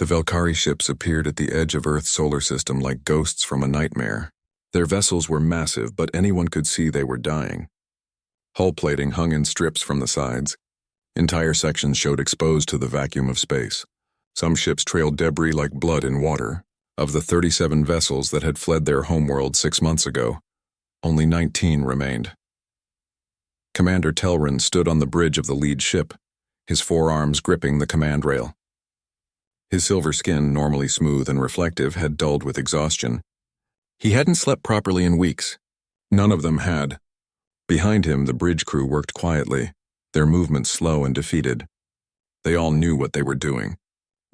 The Valkyrie ships appeared at the edge of Earth's solar system like ghosts from a nightmare. Their vessels were massive, but anyone could see they were dying. Hull plating hung in strips from the sides. Entire sections showed exposed to the vacuum of space. Some ships trailed debris like blood in water. Of the 37 vessels that had fled their homeworld 6 months ago, only 19 remained. Commander Telrin stood on the bridge of the lead ship, his forearms gripping the command rail. His silver skin, normally smooth and reflective, had dulled with exhaustion. He hadn't slept properly in weeks. None of them had. Behind him, the bridge crew worked quietly, their movements slow and defeated. They all knew what they were doing.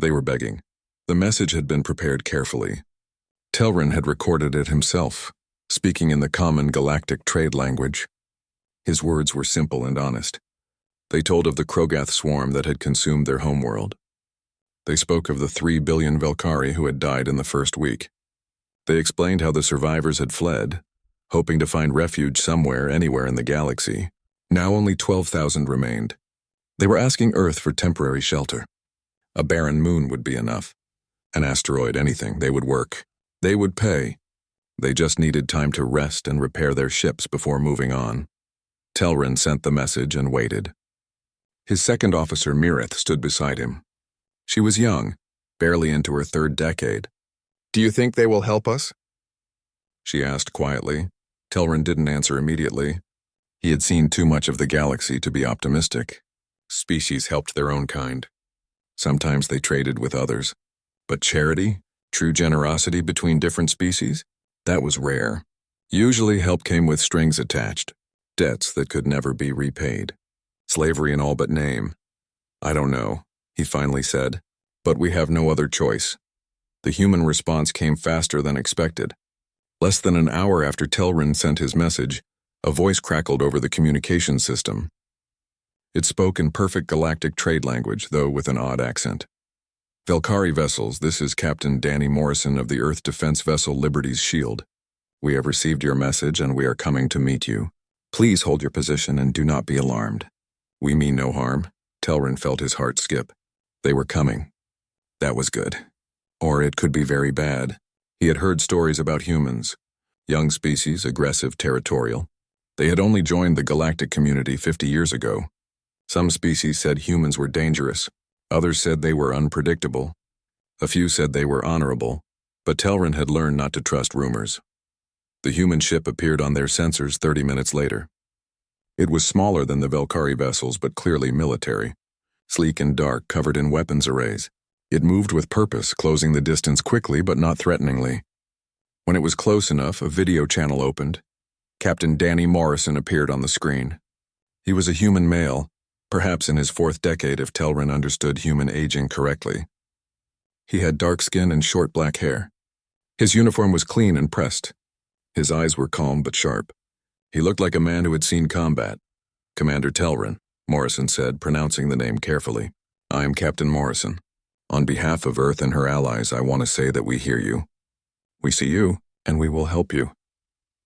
They were begging. The message had been prepared carefully. Telrin had recorded it himself, speaking in the common galactic trade language. His words were simple and honest. They told of the Krogath swarm that had consumed their homeworld. They spoke of the 3 billion Valkyrie who had died in the first week. They explained how the survivors had fled, hoping to find refuge somewhere, anywhere in the galaxy. Now only 12,000 remained. They were asking Earth for temporary shelter. A barren moon would be enough. An asteroid, anything, they would work. They would pay. They just needed time to rest and repair their ships before moving on. Telrin sent the message and waited. His second officer, Mirith, stood beside him. She was young, barely into her 3rd decade. "Do you think they will help us?" she asked quietly. Telrin didn't answer immediately. He had seen too much of the galaxy to be optimistic. Species helped their own kind. Sometimes they traded with others. But charity, true generosity between different species, that was rare. Usually help came with strings attached, debts that could never be repaid. Slavery in all but name. "I don't know," he finally said, "but we have no other choice." The human response came faster than expected. Less than an hour after Telrin sent his message, a voice crackled over the communication system. It spoke in perfect galactic trade language, though with an odd accent. "Valkyrie vessels, this is Captain Danny Morrison of the Earth Defense Vessel Liberty's Shield. We have received your message and we are coming to meet you. Please hold your position and do not be alarmed. We mean no harm." Telrin felt his heart skip. They were coming. That was good. Or it could be very bad. He had heard stories about humans. Young species, aggressive, territorial. They had only joined the galactic community 50 years ago. Some species said humans were dangerous. Others said they were unpredictable. A few said they were honorable. But Telrin had learned not to trust rumors. The human ship appeared on their sensors 30 minutes later. It was smaller than the Valkyrie vessels, but clearly military. Sleek and dark, covered in weapons arrays. It moved with purpose, closing the distance quickly but not threateningly. When it was close enough, a video channel opened. Captain Danny Morrison appeared on the screen. He was a human male, perhaps in his 4th decade if Telrin understood human aging correctly. He had dark skin and short black hair. His uniform was clean and pressed. His eyes were calm but sharp. He looked like a man who had seen combat. "Commander Telrin," Morrison said, pronouncing the name carefully. "I am Captain Morrison. On behalf of Earth and her allies, I want to say that we hear you. We see you, and we will help you."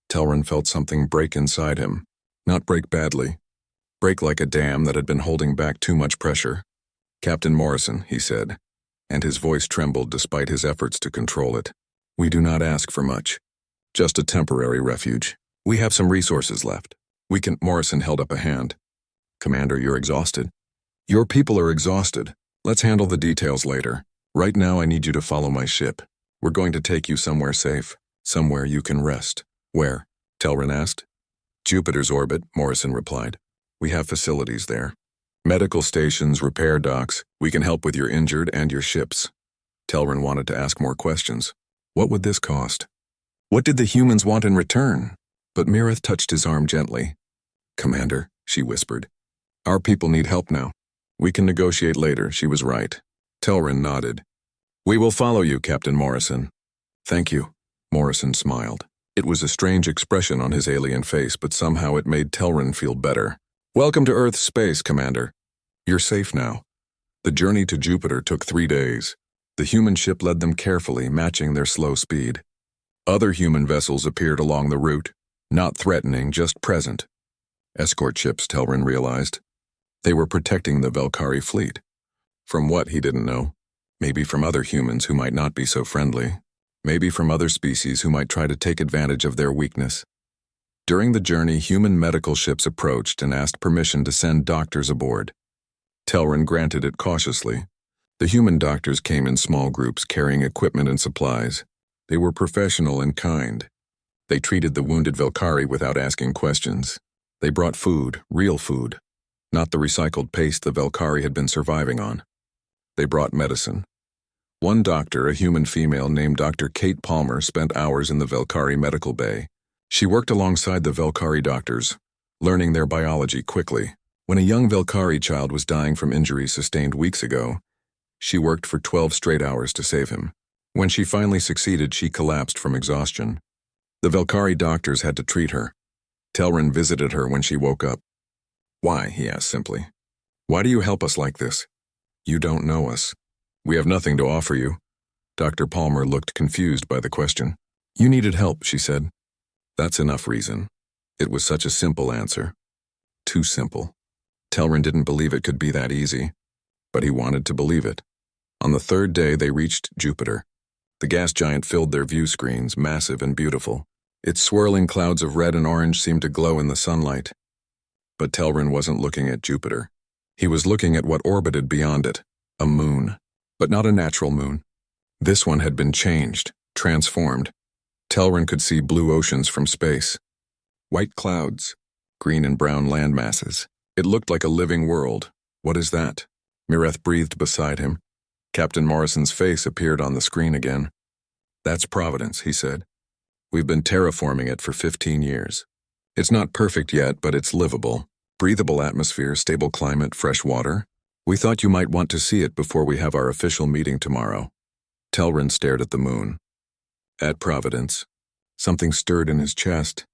Telrin felt something break inside him. Not break badly. Break like a dam that had been holding back too much pressure. "Captain Morrison," he said, and his voice trembled despite his efforts to control it. "We do not ask for much. Just a temporary refuge. We have some resources left. We can—" Morrison held up a hand. "Commander, you're exhausted. Your people are exhausted. Let's handle the details later. Right now I need you to follow my ship. We're going to take you somewhere safe, somewhere you can rest." "Where?" Telrin asked. "Jupiter's orbit," Morrison replied. "We have facilities there. Medical stations, repair docks. We can help with your injured and your ships." Telrin wanted to ask more questions. What would this cost? What did the humans want in return? But Mirith touched his arm gently. "Commander," she whispered. "Our people need help now. We can negotiate later." She was right. Telrin nodded. "We will follow you, Captain Morrison." "Thank you." Morrison smiled. It was a strange expression on his alien face, but somehow it made Telrin feel better. "Welcome to Earth's space, Commander. You're safe now." The journey to Jupiter took 3 days. The human ship led them carefully, matching their slow speed. Other human vessels appeared along the route, not threatening, just present. Escort ships, Telrin realized. They were protecting the Valkyrie fleet. From what, he didn't know. Maybe from other humans who might not be so friendly. Maybe from other species who might try to take advantage of their weakness. During the journey, human medical ships approached and asked permission to send doctors aboard. Telrin granted it cautiously. The human doctors came in small groups carrying equipment and supplies. They were professional and kind. They treated the wounded Velkari without asking questions. They brought food, real food, not the recycled paste the Velkari had been surviving on. They brought medicine. One doctor, a human female named Dr. Kate Palmer, spent hours in the Velkari medical bay. She worked alongside the Velkari doctors, learning their biology quickly. When a young Velkari child was dying from injuries sustained weeks ago, she worked for 12 straight hours to save him. When she finally succeeded, she collapsed from exhaustion. The Velkari doctors had to treat her. Telrin visited her when she woke up. "Why?" he asked simply. "Why do you help us like this? You don't know us. We have nothing to offer you." Dr. Palmer looked confused by the question. "You needed help," she said. That's enough reason. It was such a simple answer. Too simple. Telrin didn't believe it could be that easy, but he wanted to believe it. On the third day, they reached Jupiter. The gas giant filled their view screens, massive and beautiful. Its swirling clouds of red and orange seemed to glow in the sunlight. But Telrin wasn't looking at Jupiter. He was looking at what orbited beyond it, a moon, but not a natural moon. This one had been changed, transformed. Telrin could see blue oceans from space. White clouds, green and brown land masses. It looked like a living world. "What is that?" Mireth breathed beside him. Captain Morrison's face appeared on the screen again. "That's Providence," he said. "We've been terraforming it for 15 years. It's not perfect yet, but it's livable. Breathable atmosphere, stable climate, fresh water. We thought you might want to see it before we have our official meeting tomorrow." Telrin stared at the moon. At Providence, something stirred in his chest,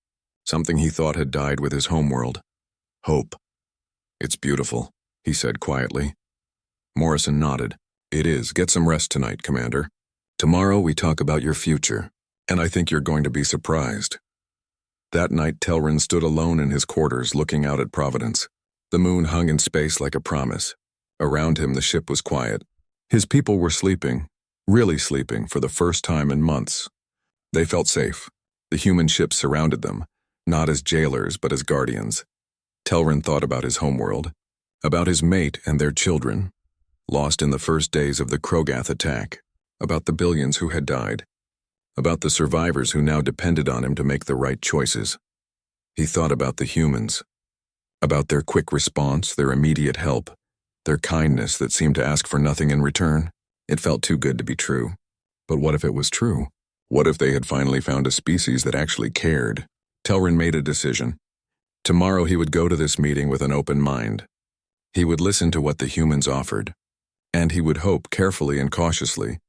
something he thought had died with his homeworld. Hope. "It's beautiful," he said quietly. Morrison nodded. "It is. Get some rest tonight, Commander. Tomorrow we talk about your future, and I think you're going to be surprised." That night, Telrin stood alone in his quarters looking out at Providence. The moon hung in space like a promise. Around him, the ship was quiet. His people were sleeping, really sleeping for the first time in months. They felt safe. The human ships surrounded them, not as jailers but as guardians. Telrin thought about his homeworld, about his mate and their children, lost in the first days of the Krogath attack, about the billions who had died, about the survivors who now depended on him to make the right choices. He thought about the humans, about their quick response, their immediate help, their kindness that seemed to ask for nothing in return. It felt too good to be true. But what if it was true? What if they had finally found a species that actually cared? Telrin made a decision. Tomorrow he would go to this meeting with an open mind. He would listen to what the humans offered, and he would hope carefully and cautiously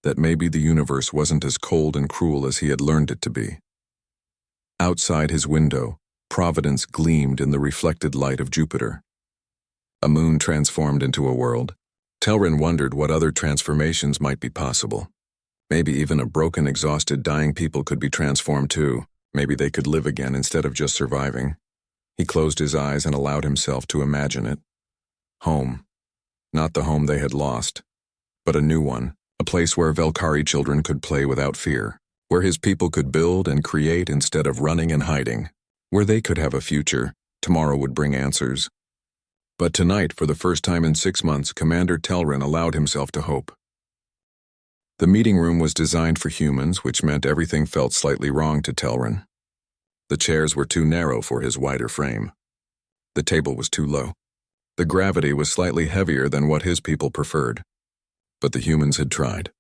that maybe the universe wasn't as cold and cruel as he had learned it to be. Outside his window, Providence gleamed in the reflected light of Jupiter. A moon transformed into a world. Telrin wondered what other transformations might be possible. Maybe even a broken, exhausted, dying people could be transformed too. Maybe they could live again instead of just surviving. He closed his eyes and allowed himself to imagine it. Home. Not the home they had lost, but a new one, a place where Velkari children could play without fear, where his people could build and create instead of running and hiding, where they could have a future. Tomorrow would bring answers. But tonight, for the first time in 6 months, Commander Telrin allowed himself to hope. The meeting room was designed for humans, which meant everything felt slightly wrong to Telrin. The chairs were too narrow for his wider frame. The table was too low. The gravity was slightly heavier than what his people preferred. But the humans had tried.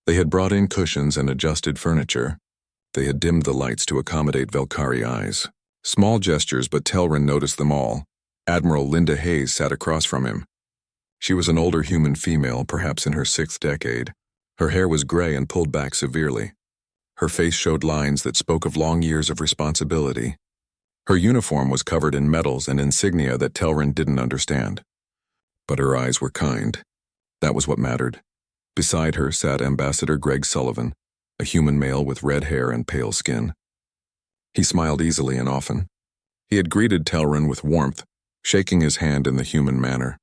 They had brought in cushions and adjusted furniture. They had dimmed the lights to accommodate Velkari eyes. Small gestures, but Telrin noticed them all. Admiral Linda Hayes sat across from him. She was an older human female, perhaps in her 6th decade. Her hair was gray and pulled back severely. Her face showed lines that spoke of long years of responsibility. Her uniform was covered in medals and insignia that Telrin didn't understand. But her eyes were kind. That was what mattered. Beside her sat Ambassador Greg Sullivan, a human male with red hair and pale skin. He smiled easily and often. He had greeted Telrin with warmth, shaking his hand in the human manner.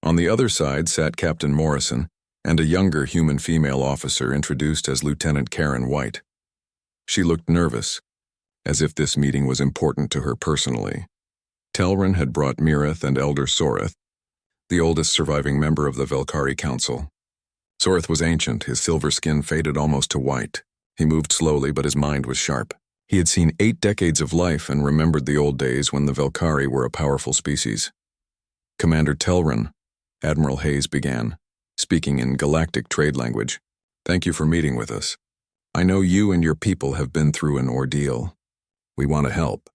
On the other side sat Captain Morrison, and a younger human female officer introduced as Lieutenant Karen White. She looked nervous, as if this meeting was important to her personally. Telrin had brought Mirith and Elder Sorith, the oldest surviving member of the Velkari Council. Sorith was ancient, his silver skin faded almost to white. He moved slowly, but his mind was sharp. He had seen 8 decades of life and remembered the old days when the Velkari were a powerful species. Commander Telrin, Admiral Hayes began, speaking in galactic trade language. Thank you for meeting with us. I know you and your people have been through an ordeal. We want to help.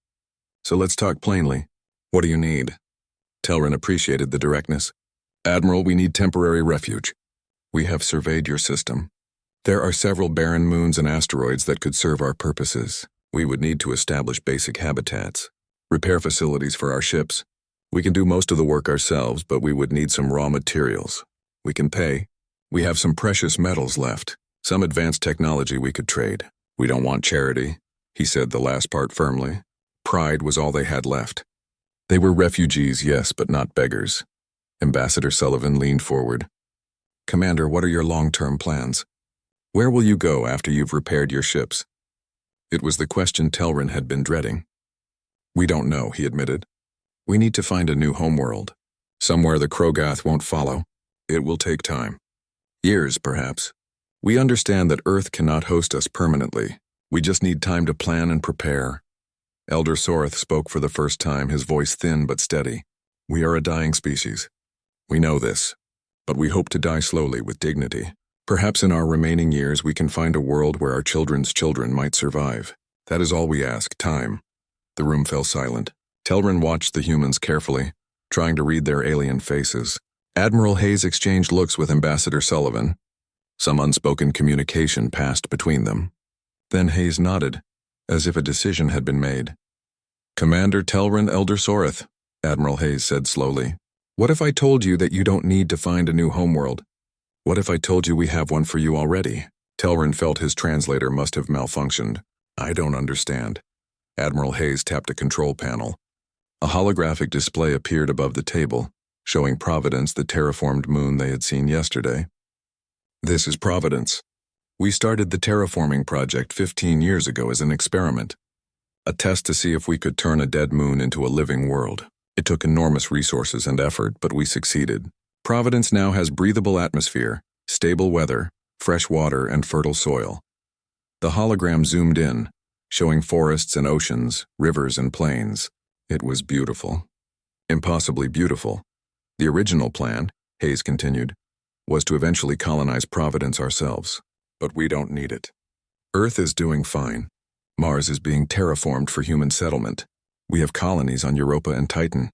So let's talk plainly. What do you need? Telrin appreciated the directness. Admiral, we need temporary refuge. We have surveyed your system. There are several barren moons and asteroids that could serve our purposes. We would need to establish basic habitats, repair facilities for our ships. We can do most of the work ourselves, but we would need some raw materials. We can pay. We have some precious metals left, some advanced technology we could trade. We don't want charity, he said the last part firmly. Pride was all they had left. They were refugees, yes, but not beggars. Ambassador Sullivan leaned forward. Commander, what are your long-term plans? Where will you go after you've repaired your ships? It was the question Telrin had been dreading. We don't know, he admitted. We need to find a new homeworld, somewhere the Krogath won't follow. It will take time. Years, perhaps. We understand that Earth cannot host us permanently. We just need time to plan and prepare. Elder Sorith spoke for the first time, his voice thin but steady. We are a dying species. We know this, but we hope to die slowly with dignity. Perhaps in our remaining years we can find a world where our children's children might survive. That is all we ask, time. The room fell silent. Telrin watched the humans carefully, trying to read their alien faces. Admiral Hayes exchanged looks with Ambassador Sullivan. Some unspoken communication passed between them. Then Hayes nodded, as if a decision had been made. Commander Telrin Elder Sorith, Admiral Hayes said slowly. What if I told you that you don't need to find a new homeworld? What if I told you we have one for you already? Telrin felt his translator must have malfunctioned. I don't understand. Admiral Hayes tapped a control panel. A holographic display appeared above the table, showing Providence the terraformed moon they had seen yesterday. This is Providence. We started the terraforming project 15 years ago as an experiment, a test to see if we could turn a dead moon into a living world. It took enormous resources and effort, but we succeeded. Providence now has breathable atmosphere, stable weather, fresh water, and fertile soil. The hologram zoomed in, showing forests and oceans, rivers and plains. It was beautiful. Impossibly beautiful. The original plan, Hayes continued, was to eventually colonize Providence ourselves. But we don't need it. Earth is doing fine. Mars is being terraformed for human settlement. We have colonies on Europa and Titan.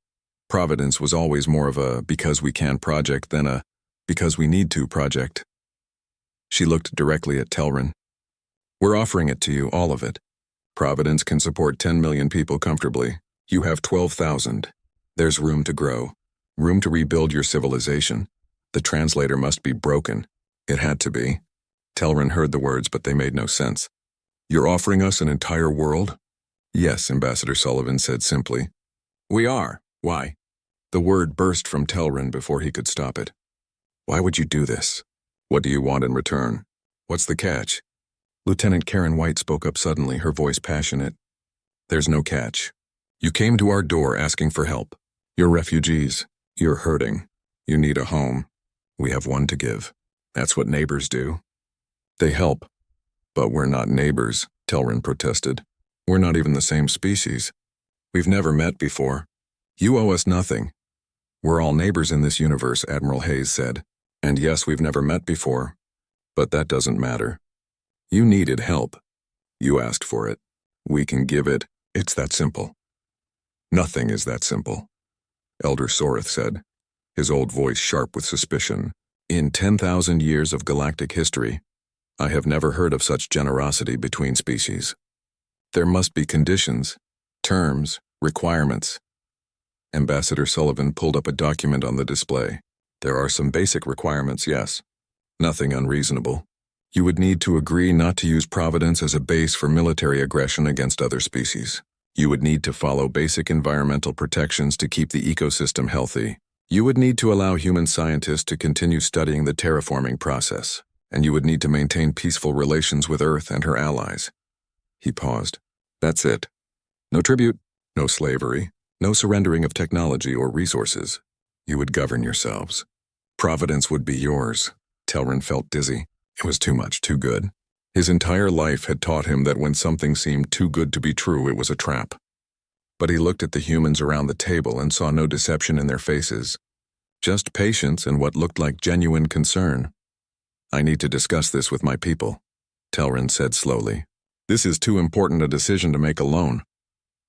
Providence was always more of a because we can project than a because we need to project. She looked directly at Telrin. We're offering it to you, all of it. Providence can support 10 million people comfortably. You have 12,000. There's room to grow. Room to rebuild your civilization. The translator must be broken. It had to be. Telrin heard the words, but they made no sense. You're offering us an entire world? Yes, Ambassador Sullivan said simply. We are. Why? The word burst from Telrin before he could stop it. Why would you do this? What do you want in return? What's the catch? Lieutenant Karen White spoke up suddenly, her voice passionate. There's no catch. You came to our door asking for help. You're refugees. You're hurting. You need a home. We have one to give. That's what neighbors do. They help. But we're not neighbors, Telrin protested. We're not even the same species. We've never met before. You owe us nothing. We're all neighbors in this universe, Admiral Hayes said. And yes, we've never met before. But that doesn't matter. You needed help. You asked for it. We can give it. It's that simple. Nothing is that simple, Elder Sorith said, his old voice sharp with suspicion. In 10,000 years of galactic history, I have never heard of such generosity between species. There must be conditions, terms, requirements. Ambassador Sullivan pulled up a document on the display. There are some basic requirements, yes. Nothing unreasonable. You would need to agree not to use Providence as a base for military aggression against other species. You would need to follow basic environmental protections to keep the ecosystem healthy. You would need to allow human scientists to continue studying the terraforming process, and you would need to maintain peaceful relations with Earth and her allies. He paused. That's it. No tribute, no slavery, no surrendering of technology or resources. You would govern yourselves. Providence would be yours. Telrin felt dizzy. It was too much, too good. His entire life had taught him that when something seemed too good to be true, it was a trap. But he looked at the humans around the table and saw no deception in their faces. Just patience and what looked like genuine concern. I need to discuss this with my people, Telrin said slowly. This is too important a decision to make alone.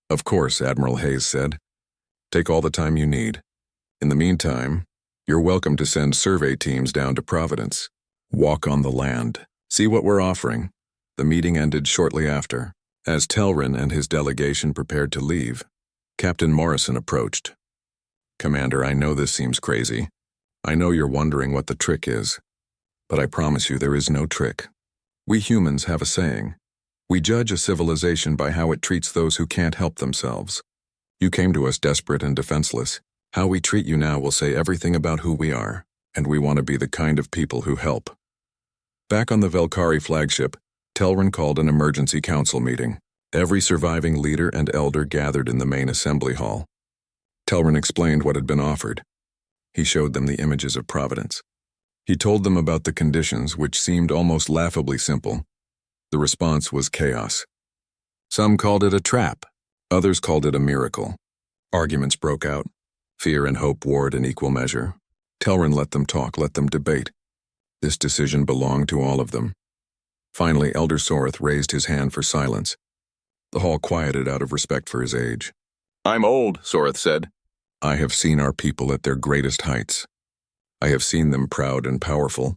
Of course, Admiral Hayes said. Take all the time you need. In the meantime, you're welcome to send survey teams down to Providence. Walk on the land. See what we're offering. The meeting ended shortly after. As Telrin and his delegation prepared to leave, Captain Morrison approached. Commander, I know this seems crazy. I know you're wondering what the trick is. But I promise you there is no trick. We humans have a saying. We judge a civilization by how it treats those who can't help themselves. You came to us desperate and defenseless. How we treat you now will say everything about who we are, and we want to be the kind of people who help. Back on the Velkari flagship, Telrin called an emergency council meeting. Every surviving leader and elder gathered in the main assembly hall. Telrin explained what had been offered. He showed them the images of Providence. He told them about the conditions, which seemed almost laughably simple. The response was chaos. Some called it a trap. Others called it a miracle. Arguments broke out. Fear and hope warred in equal measure. Telrin let them talk, let them debate. This decision belonged to all of them. Finally, Elder Soreth raised his hand for silence. The hall quieted out of respect for his age. I'm old, Soreth said. I have seen our people at their greatest heights. I have seen them proud and powerful,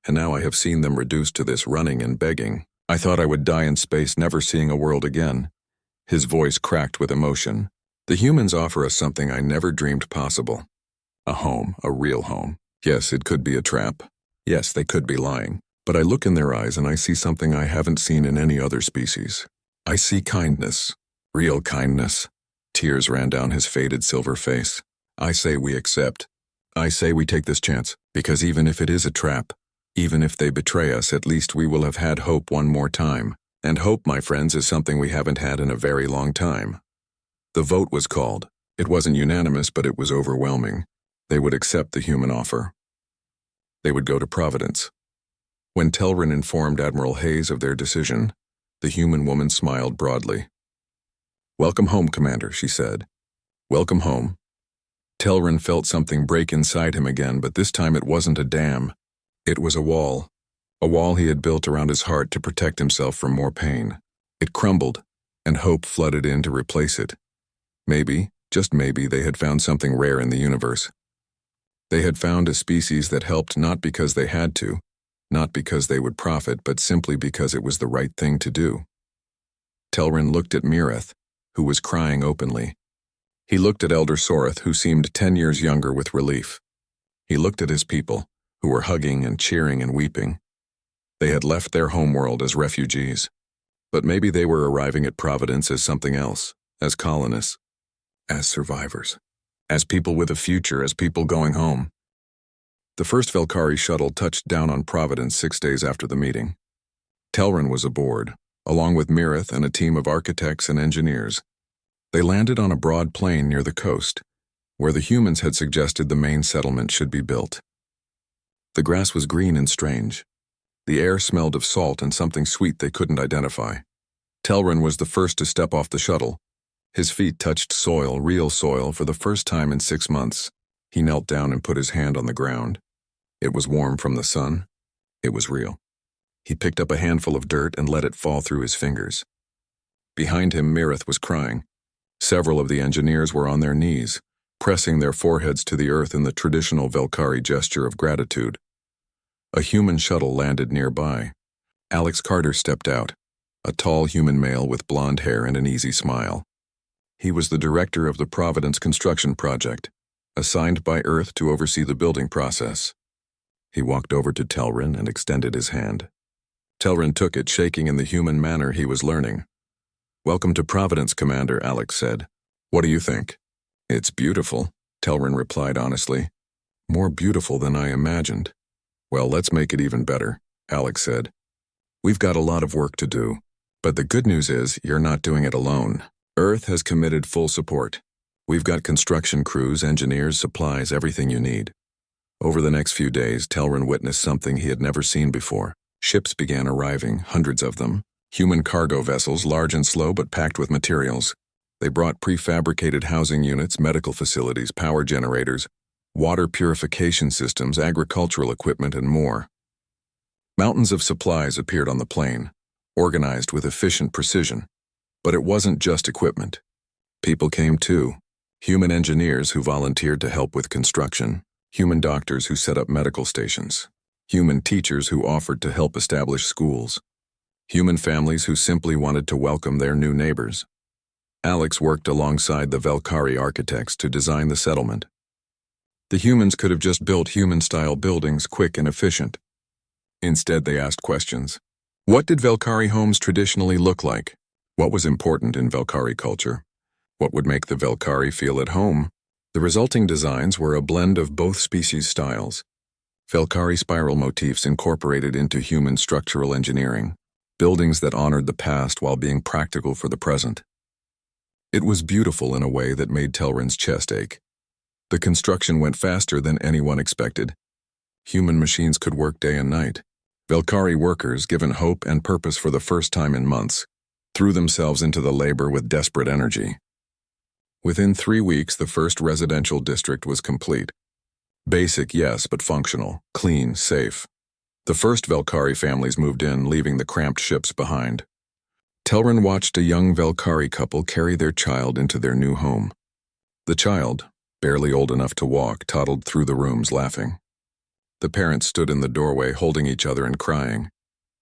and now I have seen them reduced to this running and begging. I thought I would die in space, never seeing a world again. His voice cracked with emotion. The humans offer us something I never dreamed possible. A home, a real home. Yes, it could be a trap. Yes, they could be lying. But I look in their eyes and I see something I haven't seen in any other species. I see kindness. Real kindness. Tears ran down his faded silver face. I say we accept. I say we take this chance, because even if it is a trap, even if they betray us, at least we will have had hope one more time. And hope, my friends, is something we haven't had in a very long time. The vote was called. It wasn't unanimous, but it was overwhelming. They would accept the human offer. They would go to Providence. When Telrin informed Admiral Hayes of their decision, the human woman smiled broadly. Welcome home, Commander, she said. Welcome home. Telrin felt something break inside him again, but this time it wasn't a dam. It was a wall he had built around his heart to protect himself from more pain. It crumbled, and hope flooded in to replace it. Maybe, just maybe, they had found something rare in the universe. They had found a species that helped not because they had to, not because they would profit, but simply because it was the right thing to do. Telrin looked at Mireth, who was crying openly. He looked at Elder Soreth, who seemed 10 years younger, with relief. He looked at his people, who were hugging and cheering and weeping. They had left their homeworld as refugees, but maybe they were arriving at Providence as something else, as colonists, as survivors, as people with a future, as people going home. The first Velkari shuttle touched down on Providence 6 days after the meeting. Telrin was aboard, along with Mireth and a team of architects and engineers. They landed on a broad plain near the coast, where the humans had suggested the main settlement should be built. The grass was green and strange. The air smelled of salt and something sweet they couldn't identify. Telrin was the first to step off the shuttle. His feet touched soil, real soil, for the first time in 6 months. He knelt down and put his hand on the ground. It was warm from the sun. It was real. He picked up a handful of dirt and let it fall through his fingers. Behind him, Mireth was crying. Several of the engineers were on their knees, pressing their foreheads to the earth in the traditional Velkari gesture of gratitude. A human shuttle landed nearby. Alex Carter stepped out, a tall human male with blonde hair and an easy smile. He was the director of the Providence construction project, assigned by Earth to oversee the building process. He walked over to Telrin and extended his hand. Telrin took it, shaking in the human manner he was learning. Welcome to Providence, Commander, Alex said. What do you think? It's beautiful, Telrin replied honestly. more beautiful than I imagined. Well, let's make it even better, Alex said. We've got a lot of work to do. But the good news is you're not doing it alone. Earth has committed full support. We've got construction crews, engineers, supplies, everything you need. Over the next few days, Telrin witnessed something he had never seen before. Ships began arriving, hundreds of them. Human cargo vessels, large and slow but packed with materials. They brought prefabricated housing units, medical facilities, power generators, water purification systems, agricultural equipment, and more. Mountains of supplies appeared on the plain, organized with efficient precision. But it wasn't just equipment. People came too. Human engineers who volunteered to help with construction, human doctors who set up medical stations, human teachers who offered to help establish schools, human families who simply wanted to welcome their new neighbors. Alex worked alongside the Valkyrie architects to design the settlement. The humans could have just built human-style buildings, quick and efficient. Instead, they asked questions. What did Valkyrie homes traditionally look like? What was important in Valkyrie culture? What would make the Valkyrie feel at home? The resulting designs were a blend of both species' styles. Valkyrie spiral motifs incorporated into human structural engineering, buildings that honored the past while being practical for the present. It was beautiful in a way that made Telrin's chest ache. The construction went faster than anyone expected. Human machines could work day and night. Valkyrie workers, given hope and purpose for the first time in months, threw themselves into the labor with desperate energy. Within 3 weeks, the first residential district was complete. Basic, yes, but functional, clean, safe. The first Valkyrie families moved in, leaving the cramped ships behind. Telrin watched a young Valkyrie couple carry their child into their new home. The child, barely old enough to walk, toddled through the rooms laughing. The parents stood in the doorway holding each other and crying.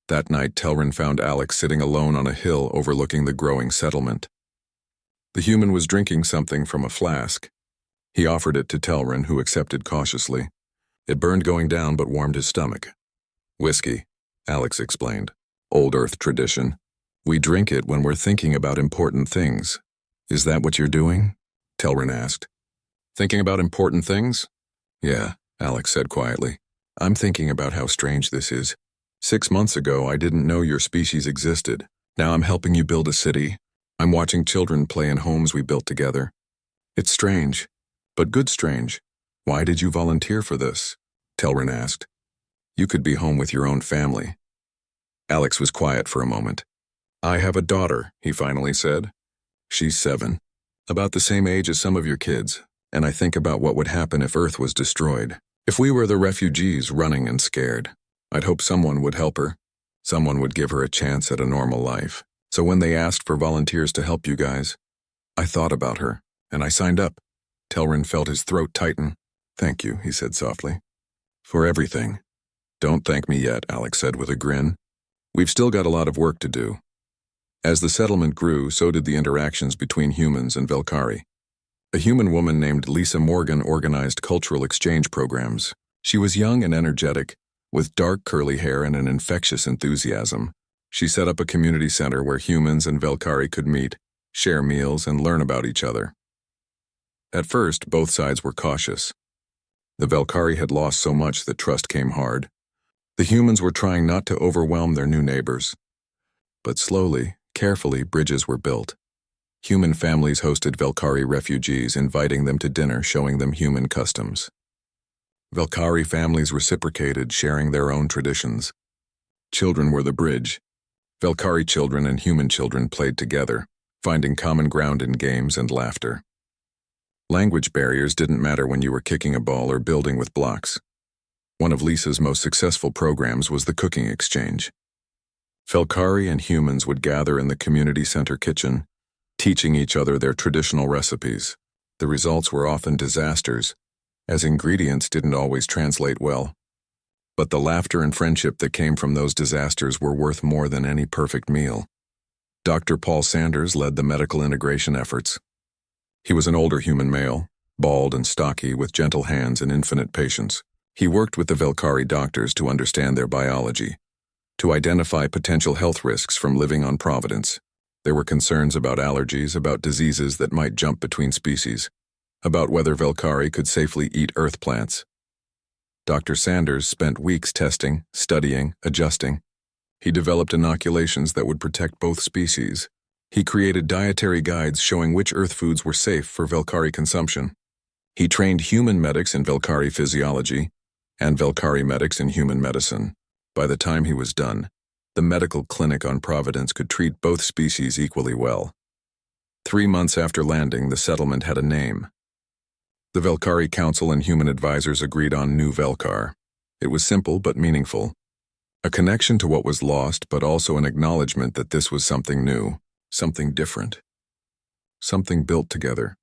That night, Telrin found Alex sitting alone on a hill overlooking the growing settlement. The human was drinking something from a flask. He offered it to Telrin, who accepted cautiously. It burned going down but warmed his stomach. Whiskey, Alex explained. Old Earth tradition. We drink it when we're thinking about important things. Is that what you're doing? Telrin asked. Thinking about important things? Yeah, Alex said quietly. I'm thinking about how strange this is. 6 months ago, I didn't know your species existed. Now I'm helping you build a city. I'm watching children play in homes we built together. It's strange, but good strange. Why did you volunteer for this? Telrin asked. You could be home with your own family. Alex was quiet for a moment. I have a daughter, he finally said. She's 7, about the same age as some of your kids, and I think about what would happen if Earth was destroyed. If we were the refugees running and scared, I'd hope someone would help her. Someone would give her a chance at a normal life. So when they asked for volunteers to help you guys, I thought about her, and I signed up. Telrin felt his throat tighten. Thank you, he said softly. For everything. Don't thank me yet, Alex said with a grin. We've still got a lot of work to do. As the settlement grew, so did the interactions between humans and Valkyrie. A human woman named Lisa Morgan organized cultural exchange programs. She was young and energetic, with dark curly hair and an infectious enthusiasm. She set up a community center where humans and Valkyrie could meet, share meals, and learn about each other. At first, both sides were cautious. The Valkyrie had lost so much that trust came hard. The humans were trying not to overwhelm their new neighbors. But slowly, carefully, bridges were built. Human families hosted Valkyrie refugees, inviting them to dinner, showing them human customs. Valkyrie families reciprocated, sharing their own traditions. Children were the bridge. Valkyrie children and human children played together, finding common ground in games and laughter. Language barriers didn't matter when you were kicking a ball or building with blocks. One of Lisa's most successful programs was the cooking exchange. Valkyrie and humans would gather in the community center kitchen, teaching each other their traditional recipes. The results were often disasters, as ingredients didn't always translate well. But the laughter and friendship that came from those disasters were worth more than any perfect meal. Dr. Paul Sanders led the medical integration efforts. He was an older human male, bald and stocky, with gentle hands and infinite patience. He worked with the Valkyrie doctors to understand their biology, to identify potential health risks from living on Providence. There were concerns about allergies, about diseases that might jump between species, about whether Valkyrie could safely eat earth plants. Dr. Sanders spent weeks testing, studying, adjusting. He developed inoculations that would protect both species. He created dietary guides showing which Earth foods were safe for Velkari consumption. He trained human medics in Velkari physiology and Velkari medics in human medicine. By the time he was done, the medical clinic on Providence could treat both species equally well. 3 months after landing, the settlement had a name. The Velkari Council and human advisors agreed on New Velkar. It was simple but meaningful. A connection to what was lost, but also an acknowledgement that this was something new, something different. Something built together.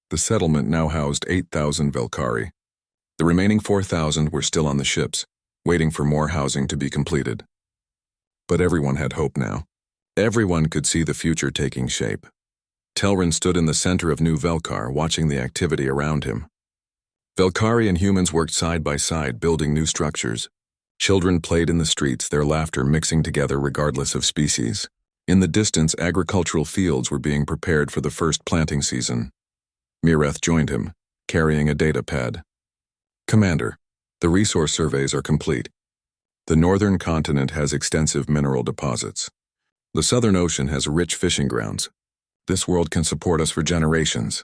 The settlement now housed 8,000 Velkari. The remaining 4,000 were still on the ships, waiting for more housing to be completed. But everyone had hope now. Everyone could see the future taking shape. Telrin stood in the center of New Velkar, watching the activity around him. Velkari and humans worked side by side, building new structures. Children played in the streets, their laughter mixing together regardless of species. In the distance, agricultural fields were being prepared for the first planting season. Mireth joined him, carrying a data pad. "Commander, the resource surveys are complete. The northern continent has extensive mineral deposits. The Southern Ocean has rich fishing grounds. This world can support us for generations."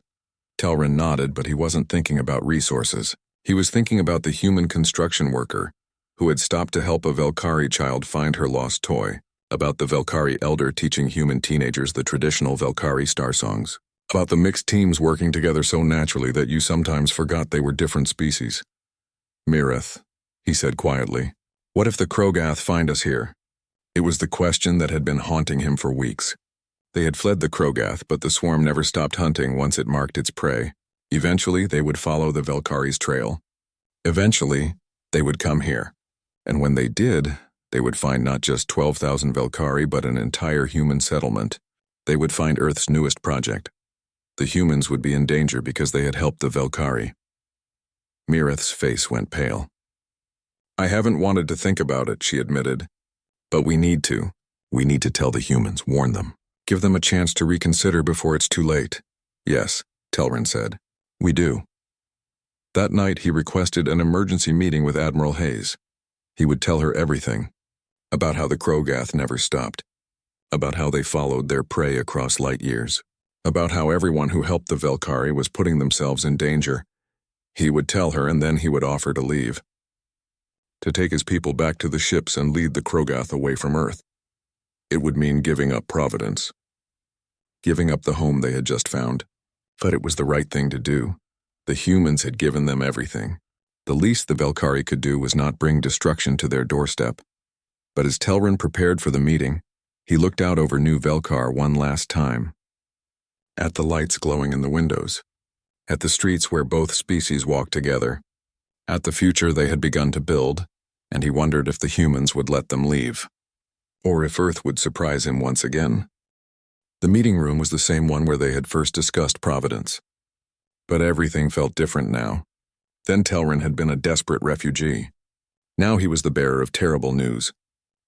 Telrin nodded, but he wasn't thinking about resources. He was thinking about the human construction worker who had stopped to help a Velkari child find her lost toy, about the Velkari elder teaching human teenagers the traditional Velkari star songs, about the mixed teams working together so naturally that you sometimes forgot they were different species. "Mireth," he said quietly, "what if the Krogath find us here?" It was the question that had been haunting him for weeks. They had fled the Krogath, but the swarm never stopped hunting once it marked its prey. Eventually, they would follow the Velkari's trail. Eventually, they would come here. And when they did, they would find not just 12,000 Velkari, but an entire human settlement. They would find Earth's newest project. The humans would be in danger because they had helped the Velkari. Mireth's face went pale. "I haven't wanted to think about it," she admitted. "But we need to. We need to tell the humans, warn them. Give them a chance to reconsider before it's too late." "Yes," Telrin said. "We do." That night, he requested an emergency meeting with Admiral Hayes. He would tell her everything. About how the Krogath never stopped. About how they followed their prey across light years. About how everyone who helped the Velkari was putting themselves in danger. He would tell her, and then he would offer to leave. To take his people back to the ships and lead the Krogath away from Earth. It would mean giving up Providence. Giving up the home they had just found. But it was the right thing to do. The humans had given them everything. The least the Velkari could do was not bring destruction to their doorstep. But as Telrin prepared for the meeting, he looked out over New Velkar one last time. At the lights glowing in the windows. At the streets where both species walked together. At the future they had begun to build, and he wondered if the humans would let them leave. Or if Earth would surprise him once again. The meeting room was the same one where they had first discussed Providence. But everything felt different now. Then Telrin had been a desperate refugee. Now he was the bearer of terrible news.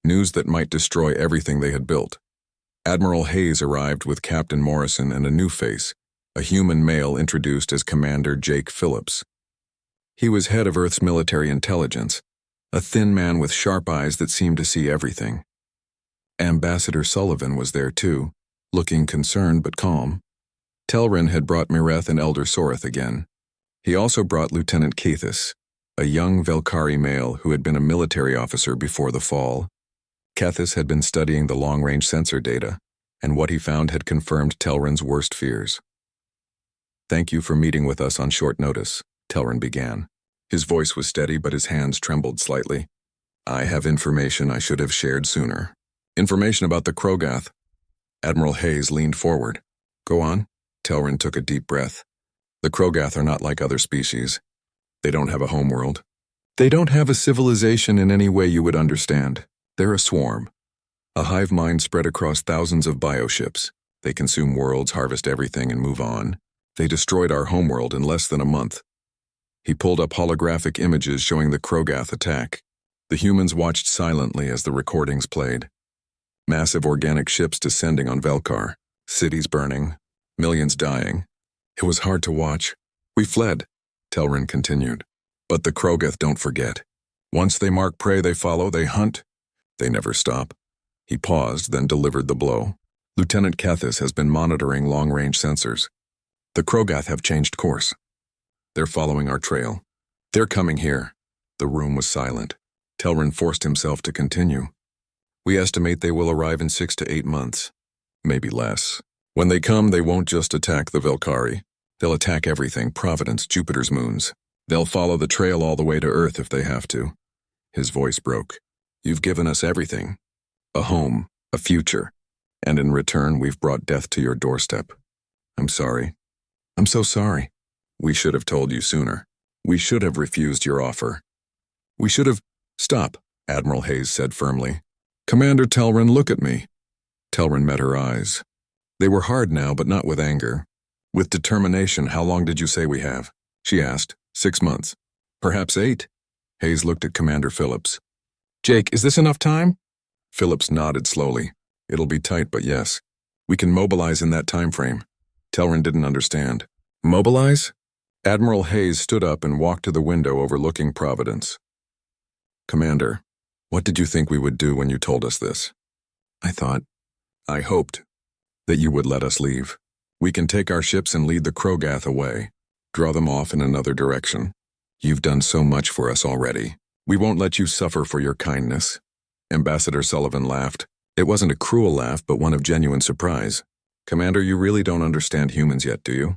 News that might destroy everything they had built. Admiral Hayes arrived with Captain Morrison and a new face, a human male introduced as Commander Jake Phillips. He was head of Earth's military intelligence, a thin man with sharp eyes that seemed to see everything. Ambassador Sullivan was there too, looking concerned but calm. Telrin had brought Mireth and Elder Soreth again. He also brought Lieutenant Kathis, a young Velkari male who had been a military officer before the fall. Kathis had been studying the long-range sensor data, and what he found had confirmed Telrin's worst fears. "Thank you for meeting with us on short notice," Telrin began. His voice was steady, but his hands trembled slightly. "I have information I should have shared sooner. Information about the Krogath." Admiral Hayes leaned forward. "Go on." Telrin took a deep breath. "The Krogath are not like other species. They don't have a homeworld. They don't have a civilization in any way you would understand. They're a swarm. A hive mind spread across thousands of bioships. They consume worlds, harvest everything, and move on. They destroyed our homeworld in less than a month." He pulled up holographic images showing the Krogath attack. The humans watched silently as the recordings played. Massive organic ships descending on Velkar, cities burning, millions dying. It was hard to watch. "We fled," Telrin continued. But the Krogath don't forget. Once they mark prey, they follow, they hunt. They never stop. He paused, then delivered the blow. Lieutenant Kethis has been monitoring long-range sensors. The Krogath have changed course. They're following our trail. They're coming here. The room was silent. Telrin forced himself to continue. We estimate they will arrive in 6 to 8 months. Maybe less. When they come, they won't just attack the Velkari. They'll attack everything, Providence, Jupiter's moons. They'll follow the trail all the way to Earth if they have to. His voice broke. You've given us everything. A home, a future. And in return, we've brought death to your doorstep. I'm sorry. I'm so sorry. We should have told you sooner. We should have refused your offer. We should have— Stop, Admiral Hayes said firmly. Commander Telrin, look at me. Telrin met her eyes. They were hard now, but not with anger. With determination. How long did you say we have? She asked. 6 months. Perhaps 8. Hayes looked at Commander Phillips. Jake, is this enough time? Phillips nodded slowly. It'll be tight, but yes. We can mobilize in that time frame. Telrin didn't understand. Mobilize? Admiral Hayes stood up and walked to the window overlooking Providence. Commander, what did you think we would do when you told us this? I hoped that you would let us leave. We can take our ships and lead the Krogath away, draw them off in another direction. You've done so much for us already. We won't let you suffer for your kindness. Ambassador Sullivan laughed. It wasn't a cruel laugh, but one of genuine surprise. Commander, you really don't understand humans yet, do you?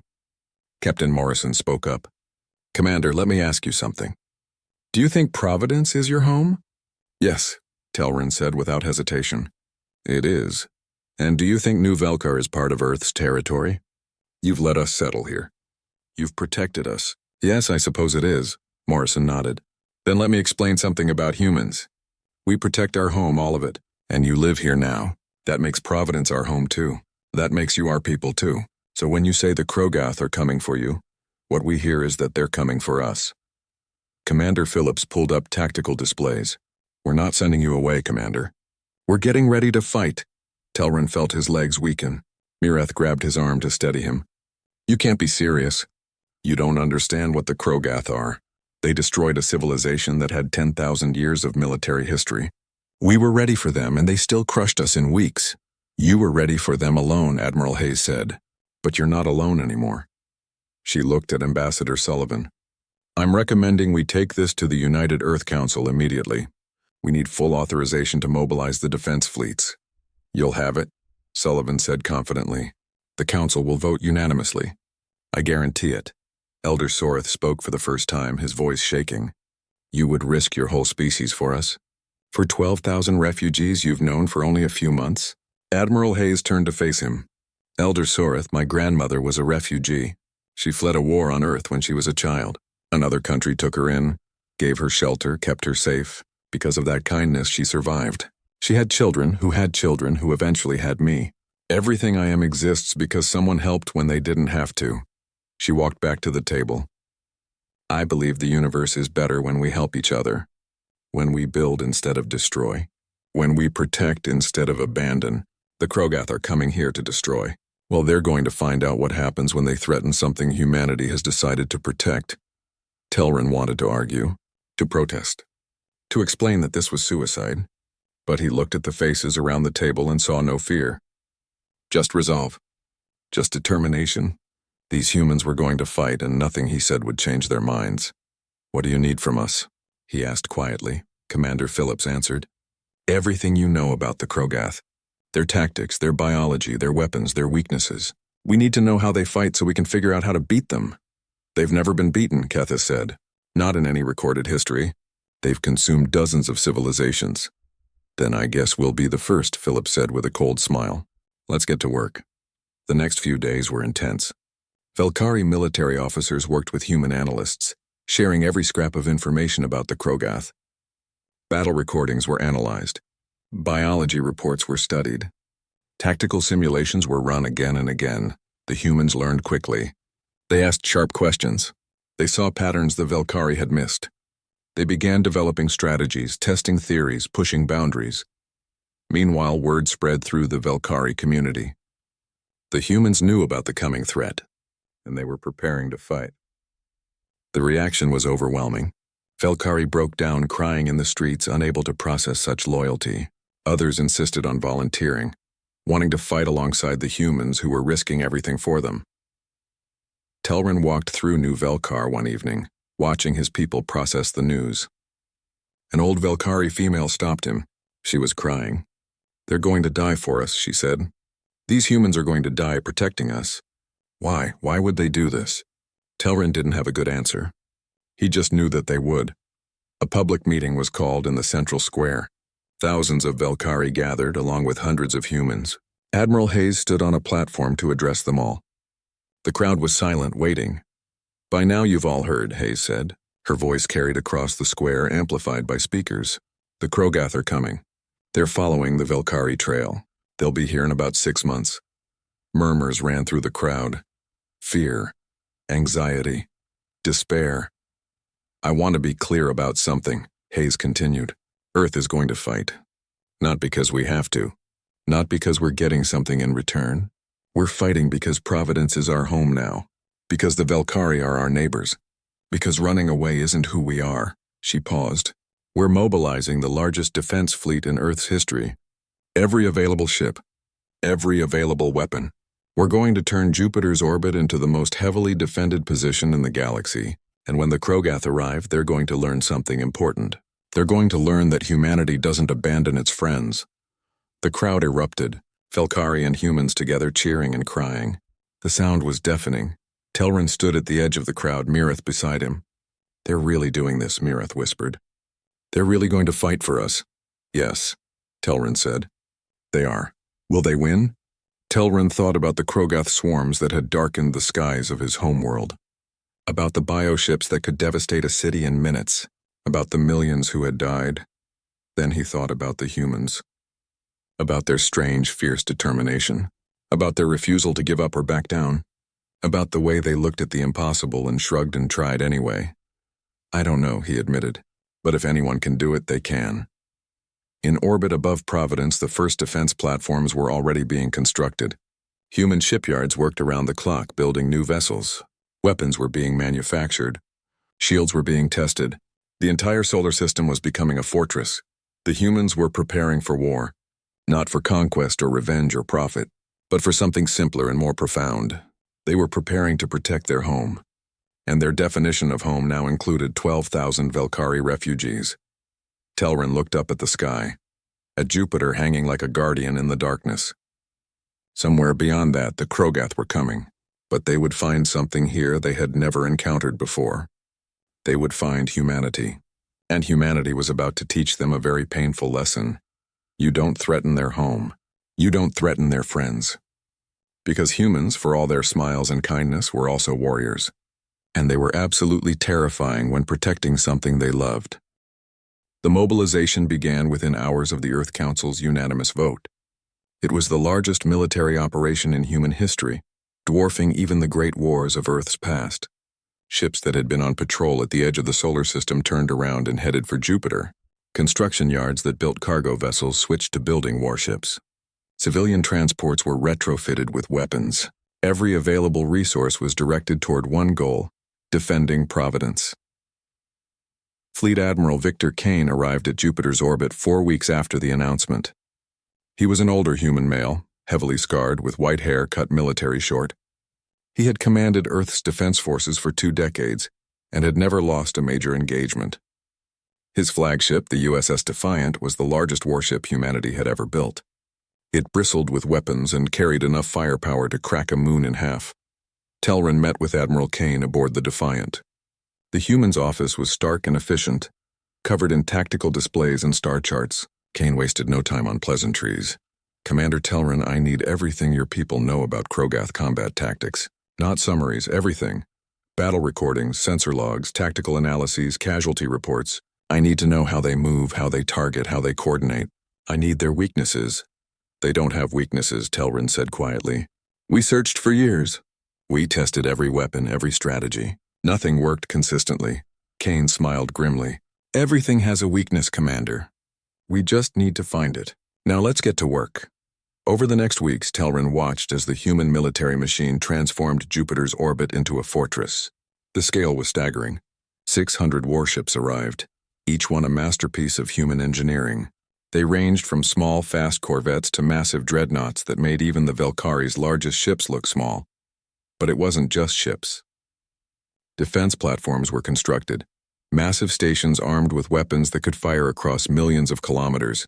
Captain Morrison spoke up. Commander, let me ask you something. Do you think Providence is your home? Yes, Telrin said without hesitation. It is. And do you think New Velkar is part of Earth's territory? You've let us settle here. You've protected us. Yes, I suppose it is, Morrison nodded. Then let me explain something about humans. We protect our home, all of it, and you live here now. That makes Providence our home too. That makes you our people too. So when you say the Krogath are coming for you, what we hear is that they're coming for us. Commander Phillips pulled up tactical displays. We're not sending you away, Commander. We're getting ready to fight. Telrin felt his legs weaken. Mireth grabbed his arm to steady him. You can't be serious. You don't understand what the Krogath are. They destroyed a civilization that had 10,000 years of military history. We were ready for them, and they still crushed us in weeks. You were ready for them alone, Admiral Hayes said. But you're not alone anymore. She looked at Ambassador Sullivan. I'm recommending we take this to the United Earth Council immediately. We need full authorization to mobilize the defense fleets. You'll have it, Sullivan said confidently. The Council will vote unanimously. I guarantee it. Elder Soreth spoke for the first time, his voice shaking. You would risk your whole species for us? For 12,000 refugees you've known for only a few months? Admiral Hayes turned to face him. Elder Soreth, my grandmother, was a refugee. She fled a war on Earth when she was a child. Another country took her in, gave her shelter, kept her safe. Because of that kindness, she survived. She had children who eventually had me. Everything I am exists because someone helped when they didn't have to. She walked back to the table. I believe the universe is better when we help each other. When we build instead of destroy. When we protect instead of abandon. The Krogath are coming here to destroy. Well, they're going to find out what happens when they threaten something humanity has decided to protect. Telrin wanted to argue, to protest, to explain that this was suicide. But he looked at the faces around the table and saw no fear. Just resolve. Just determination. These humans were going to fight, and nothing he said would change their minds. What do you need from us? He asked quietly. Commander Phillips answered. Everything you know about the Krogath. Their tactics, their biology, their weapons, their weaknesses. We need to know how they fight so we can figure out how to beat them. They've never been beaten, Kethis said. Not in any recorded history. They've consumed dozens of civilizations. Then I guess we'll be the first, Phillips said with a cold smile. Let's get to work. The next few days were intense. Velkari military officers worked with human analysts, sharing every scrap of information about the Krogath. Battle recordings were analyzed. Biology reports were studied. Tactical simulations were run again and again. The humans learned quickly. They asked sharp questions. They saw patterns the Velkari had missed. They began developing strategies, testing theories, pushing boundaries. Meanwhile, word spread through the Velkari community. The humans knew about the coming threat, and they were preparing to fight. The reaction was overwhelming. Velkari broke down crying in the streets, unable to process such loyalty. Others insisted on volunteering, wanting to fight alongside the humans who were risking everything for them. Telrin walked through New Velkar one evening, watching his people process the news. An old Velkari female stopped him. She was crying. "They're going to die for us," she said. "These humans are going to die protecting us." Why? Why would they do this? Telrin didn't have a good answer. He just knew that they would. A public meeting was called in the central square. Thousands of Velkari gathered, along with hundreds of humans. Admiral Hayes stood on a platform to address them all. The crowd was silent, waiting. "By now you've all heard," Hayes said. Her voice carried across the square, amplified by speakers. "The Krogath are coming. They're following the Velkari trail. They'll be here in about 6 months." Murmurs ran through the crowd. Fear, anxiety, despair. "I want to be clear about something," Hayes continued. "Earth is going to fight. Not because we have to. Not because we're getting something in return. We're fighting because Providence is our home now. Because the Velkari are our neighbors. Because running away isn't who we are." She paused. "We're mobilizing the largest defense fleet in Earth's history. Every available ship. Every available weapon. We're going to turn Jupiter's orbit into the most heavily defended position in the galaxy, and when the Krogath arrive, they're going to learn something important. They're going to learn that humanity doesn't abandon its friends." The crowd erupted, Velkari and humans together cheering and crying. The sound was deafening. Telrin stood at the edge of the crowd, Mirith beside him. "They're really doing this," Mirith whispered. "They're really going to fight for us." "Yes," Telrin said. "They are. Will they win?" Telrin thought about the Krogath swarms that had darkened the skies of his homeworld. About the bioships that could devastate a city in minutes. About the millions who had died. Then he thought about the humans. About their strange, fierce determination. About their refusal to give up or back down. About the way they looked at the impossible and shrugged and tried anyway. "I don't know," he admitted. "But if anyone can do it, they can." In orbit above Providence, the first defense platforms were already being constructed. Human shipyards worked around the clock, building new vessels. Weapons were being manufactured. Shields were being tested. The entire solar system was becoming a fortress. The humans were preparing for war. Not for conquest or revenge or profit, but for something simpler and more profound. They were preparing to protect their home. And their definition of home now included 12,000 Velkari refugees. Telrin looked up at the sky, at Jupiter hanging like a guardian in the darkness. Somewhere beyond that, the Krogath were coming, but they would find something here they had never encountered before. They would find humanity, and humanity was about to teach them a very painful lesson. You don't threaten their home. You don't threaten their friends. Because humans, for all their smiles and kindness, were also warriors, and they were absolutely terrifying when protecting something they loved. The mobilization began within hours of the Earth Council's unanimous vote. It was the largest military operation in human history, dwarfing even the great wars of Earth's past. Ships that had been on patrol at the edge of the solar system turned around and headed for Jupiter. Construction yards that built cargo vessels switched to building warships. Civilian transports were retrofitted with weapons. Every available resource was directed toward one goal: defending Providence. Fleet Admiral Victor Kane arrived at Jupiter's orbit 4 weeks after the announcement. He was an older human male, heavily scarred, with white hair cut military short. He had commanded Earth's defense forces for 2 decades and had never lost a major engagement. His flagship, the USS Defiant, was the largest warship humanity had ever built. It bristled with weapons and carried enough firepower to crack a moon in half. Telrin met with Admiral Kane aboard the Defiant. The human's office was stark and efficient, covered in tactical displays and star charts. Kane wasted no time on pleasantries. "Commander Telrin, I need everything your people know about Krogath combat tactics. Not summaries, everything. Battle recordings, sensor logs, tactical analyses, casualty reports. I need to know how they move, how they target, how they coordinate. I need their weaknesses." "They don't have weaknesses," Telrin said quietly. "We searched for years. We tested every weapon, every strategy. Nothing worked consistently." Kane smiled grimly. "Everything has a weakness, Commander. We just need to find it. Now let's get to work." Over the next weeks, Telrin watched as the human military machine transformed Jupiter's orbit into a fortress. The scale was staggering. 600 warships arrived, each one a masterpiece of human engineering. They ranged from small, fast corvettes to massive dreadnoughts that made even the Valkyries' largest ships look small. But it wasn't just ships. Defense platforms were constructed, massive stations armed with weapons that could fire across millions of kilometers.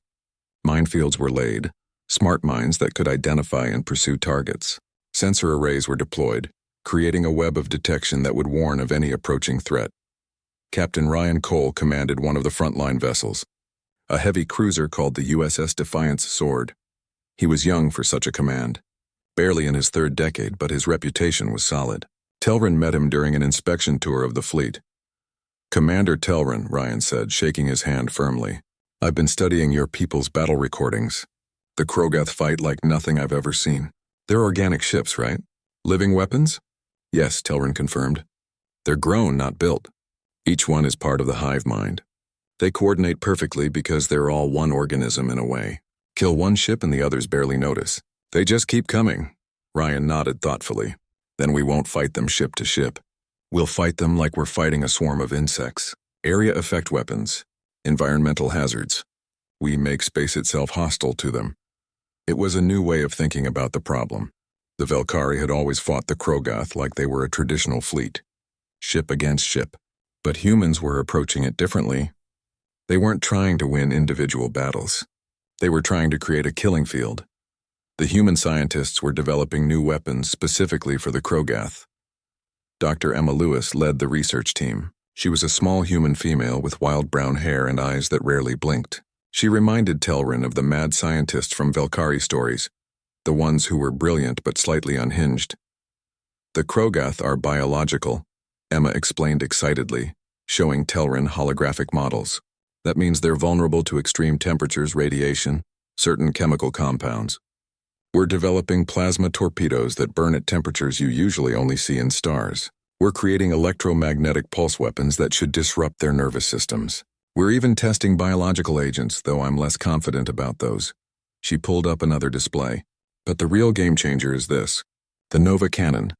Minefields were laid, smart mines that could identify and pursue targets. Sensor arrays were deployed, creating a web of detection that would warn of any approaching threat. Captain Ryan Cole commanded one of the frontline vessels, a heavy cruiser called the USS Defiance Sword. He was young for such a command, barely in his third decade, but his reputation was solid. Telrin met him during an inspection tour of the fleet. "Commander Telrin," Ryan said, shaking his hand firmly, "I've been studying your people's battle recordings. The Krogath fight like nothing I've ever seen. They're organic ships, right? Living weapons?" "Yes," Telrin confirmed. "They're grown, not built. Each one is part of the hive mind. They coordinate perfectly because they're all one organism in a way. Kill one ship and the others barely notice. They just keep coming." Ryan nodded thoughtfully. "Then we won't fight them ship to ship. We'll fight them like we're fighting a swarm of insects. Area effect weapons, environmental hazards. We make space itself hostile to them." It was a new way of thinking about the problem. The Valkyrie had always fought the Krogath like they were a traditional fleet, ship against ship. But humans were approaching it differently. They weren't trying to win individual battles. They were trying to create a killing field. The human scientists were developing new weapons specifically for the Krogath. Dr. Emma Lewis led the research team. She was a small human female with wild brown hair and eyes that rarely blinked. She reminded Telrin of the mad scientists from HFY Stories, the ones who were brilliant but slightly unhinged. "The Krogath are biological," Emma explained excitedly, showing Telrin holographic models. "That means they're vulnerable to extreme temperatures, radiation, certain chemical compounds. We're developing plasma torpedoes that burn at temperatures you usually only see in stars. We're creating electromagnetic pulse weapons that should disrupt their nervous systems. We're even testing biological agents, though I'm less confident about those." She pulled up another display. "But the real game changer is this. The Nova Cannon."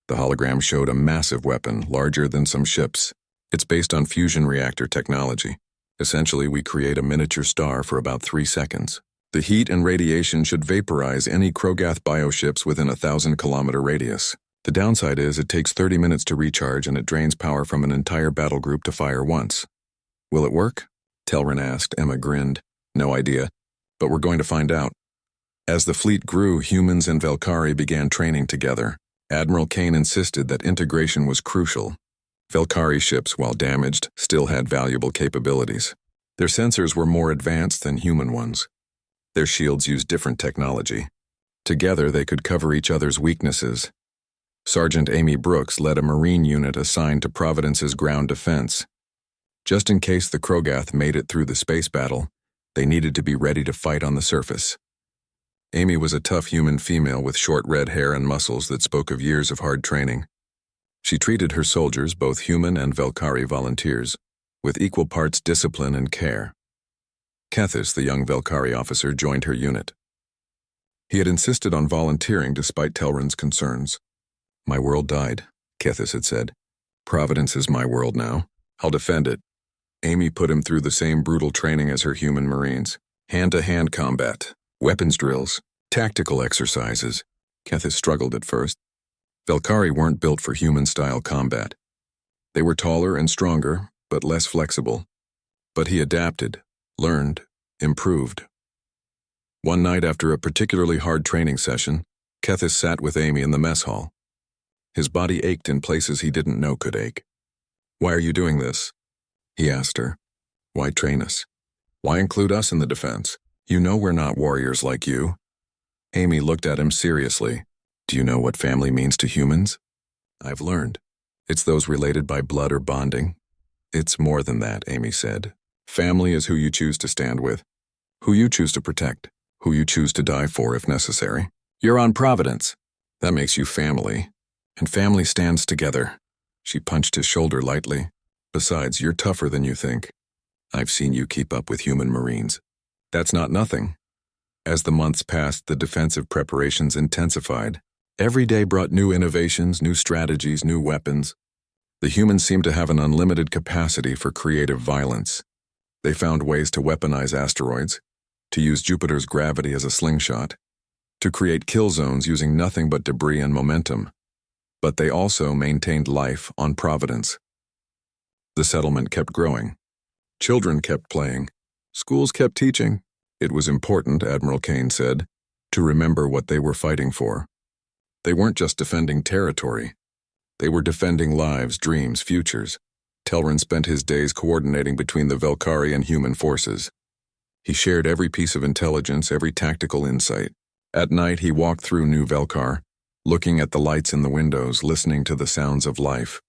The hologram showed a massive weapon, larger than some ships. It's based on fusion reactor technology. Essentially, we create a miniature star for about 3 seconds. The heat and radiation should vaporize any Krogath bioships within a 1,000-kilometer radius. The downside is it takes 30 minutes to recharge and it drains power from an entire battle group to fire once. "Will it work?" Telrin asked. Emma grinned. "No idea, but we're going to find out." As the fleet grew, humans and Valkyrie began training together. Admiral Kane insisted that integration was crucial. Valkyrie ships, while damaged, still had valuable capabilities. Their sensors were more advanced than human ones. Their shields used different technology. Together, they could cover each other's weaknesses. Sergeant Amy Brooks led a Marine unit assigned to Providence's ground defense. Just in case the Krogath made it through the space battle, they needed to be ready to fight on the surface. Amy was a tough human female with short red hair and muscles that spoke of years of hard training. She treated her soldiers, both human and Valkyrie volunteers, with equal parts discipline and care. Kethis, the young Valkyrie officer, joined her unit. He had insisted on volunteering despite Telrin's concerns. "My world died," Kethis had said. "Providence is my world now. I'll defend it." Amy put him through the same brutal training as her human Marines. Hand-to-hand combat, weapons drills, tactical exercises. Kethis struggled at first. Valkyrie weren't built for human-style combat. They were taller and stronger, but less flexible. But he adapted, learned, improved. One night after a particularly hard training session, Kethis sat with Amy in the mess hall. His body ached in places he didn't know could ache. "Why are you doing this?" he asked her. "Why train us? Why include us in the defense? You know we're not warriors like you." Amy looked at him seriously. "Do you know what family means to humans?" "I've learned. It's those related by blood or bonding." "It's more than that," Amy said. "Family is who you choose to stand with, who you choose to protect, who you choose to die for if necessary. You're on Providence. That makes you family. And family stands together." She punched his shoulder lightly. "Besides, you're tougher than you think. I've seen you keep up with human Marines. That's not nothing." As the months passed, the defensive preparations intensified. Every day brought new innovations, new strategies, new weapons. The humans seemed to have an unlimited capacity for creative violence. They found ways to weaponize asteroids, to use Jupiter's gravity as a slingshot, to create kill zones using nothing but debris and momentum. But they also maintained life on Providence. The settlement kept growing. Children kept playing. Schools kept teaching. It was important, Admiral Kane said, to remember what they were fighting for. They weren't just defending territory. They were defending lives, dreams, futures. Telrin spent his days coordinating between the Velkari and human forces. He shared every piece of intelligence, every tactical insight. At night, he walked through New Velkar, looking at the lights in the windows, listening to the sounds of life.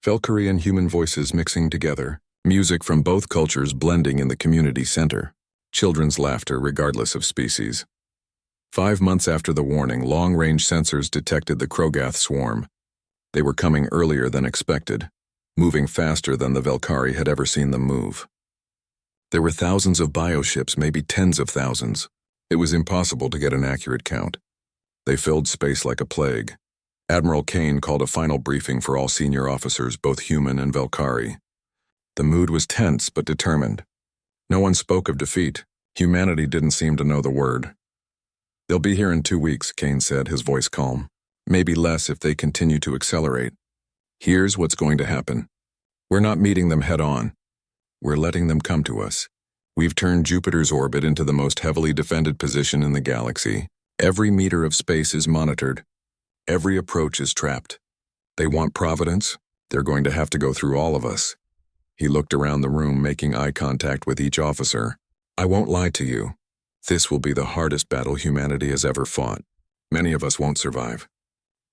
Velkari and human voices mixing together, music from both cultures blending in the community center. Children's laughter regardless of species. 5 months after the warning, long-range sensors detected the Krogath swarm. They were coming earlier than expected, moving faster than the Velkari had ever seen them move. There were thousands of bioships, maybe tens of thousands. It was impossible to get an accurate count. They filled space like a plague. Admiral Kane called a final briefing for all senior officers, both human and Velkari. The mood was tense but determined. No one spoke of defeat. Humanity didn't seem to know the word. "They'll be here in 2 weeks," Kane said, his voice calm. "Maybe less if they continue to accelerate. Here's what's going to happen. We're not meeting them head-on. We're letting them come to us. We've turned Jupiter's orbit into the most heavily defended position in the galaxy. Every meter of space is monitored. Every approach is trapped. They want Providence. They're going to have to go through all of us." He looked around the room, making eye contact with each officer. "I won't lie to you. This will be the hardest battle humanity has ever fought. Many of us won't survive.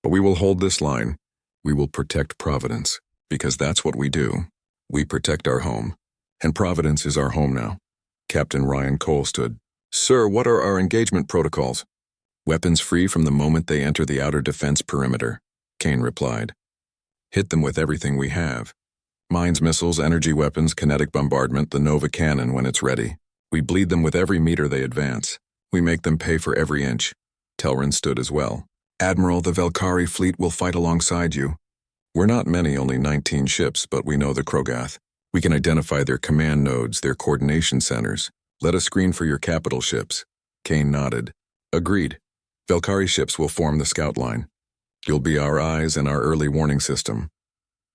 But we will hold this line. We will protect Providence, because that's what we do. We protect our home. And Providence is our home now." Captain Ryan Cole stood. "Sir, what are our engagement protocols?" "Weapons free from the moment they enter the outer defense perimeter," Kane replied. "Hit them with everything we have. Mines, missiles, energy weapons, kinetic bombardment, the Nova cannon when it's ready. We bleed them with every meter they advance. We make them pay for every inch." Telrin stood as well. "Admiral, the Velkari fleet will fight alongside you. We're not many, only 19 ships, but we know the Krogath. We can identify their command nodes, their coordination centers. Let us screen for your capital ships." Kane nodded. "Agreed. Velkari ships will form the scout line. You'll be our eyes and our early warning system."